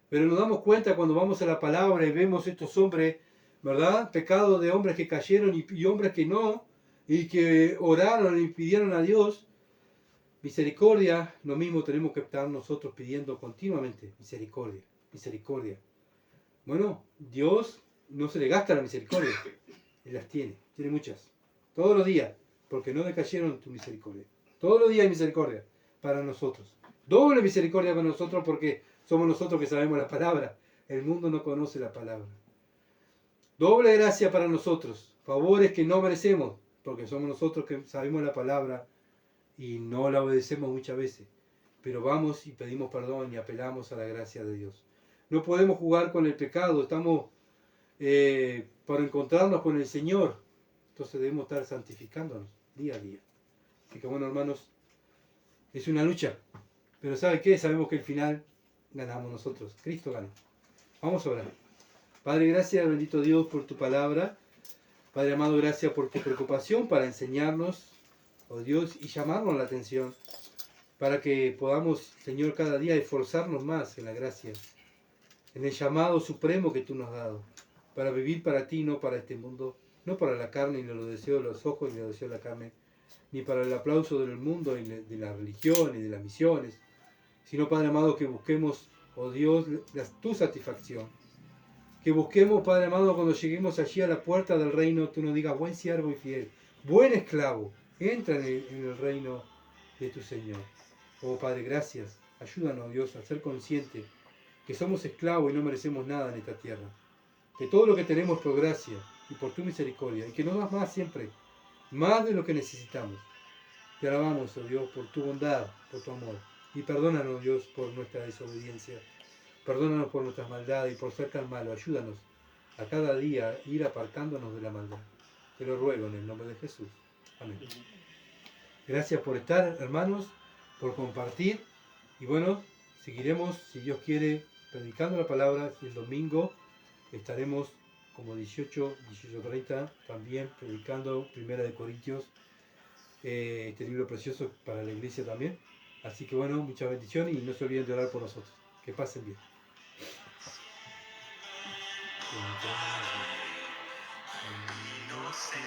Pero nos damos cuenta cuando vamos a la palabra y vemos estos hombres, ¿verdad? Pecados de hombres que cayeron y hombres que no, y que oraron y pidieron a Dios misericordia. Lo mismo tenemos que estar nosotros pidiendo continuamente, misericordia, misericordia. Bueno, Dios no se le gasta la misericordia, Él las tiene muchas, todos los días, porque no decayeron tu misericordia. Todos los días hay misericordia para nosotros. Doble misericordia para nosotros porque somos nosotros que sabemos la palabra. El mundo no conoce la palabra. Doble gracia para nosotros. Favores que no merecemos porque somos nosotros que sabemos la palabra y no la obedecemos muchas veces. Pero vamos y pedimos perdón y apelamos a la gracia de Dios. No podemos jugar con el pecado. Estamos por encontrarnos con el Señor. Entonces debemos estar santificándonos día a día. Así que bueno, hermanos, es una lucha. Pero ¿sabe qué? Sabemos que al final ganamos nosotros. Cristo gana. Vamos a orar. Padre, gracias, bendito Dios, por tu palabra. Padre amado, gracias por tu preocupación para enseñarnos, oh Dios, y llamarnos la atención para que podamos, Señor, cada día esforzarnos más en la gracia, en el llamado supremo que tú nos has dado, para vivir para ti, no para este mundo, no para la carne, ni los deseos de los ojos, ni los deseos de la carne, ni para el aplauso del mundo, ni de la religión, ni de las misiones, sino, Padre amado, que busquemos, oh Dios, tu satisfacción. Que busquemos, Padre amado, cuando lleguemos allí a la puerta del reino, tú nos digas, buen siervo y fiel, buen esclavo, entra en el reino de tu Señor. Oh Padre, gracias. Ayúdanos, Dios, a ser conscientes que somos esclavos y no merecemos nada en esta tierra. Que todo lo que tenemos es por gracia y por tu misericordia, y que nos das más siempre, más de lo que necesitamos. Te alabamos, oh Dios, por tu bondad, por tu amor. Y perdónanos, Dios, por nuestra desobediencia. Perdónanos por nuestras maldades y por ser tan malos. Ayúdanos a cada día ir apartándonos de la maldad. Te lo ruego en el nombre de Jesús. Amén. Gracias por estar, hermanos, por compartir. Y bueno, seguiremos, si Dios quiere, predicando la palabra. El domingo estaremos como 18:30 también predicando 1 Corintios. Este libro precioso para la iglesia también. Así que bueno, muchas bendiciones y no se olviden de orar por nosotros. Que pasen bien. Inocente.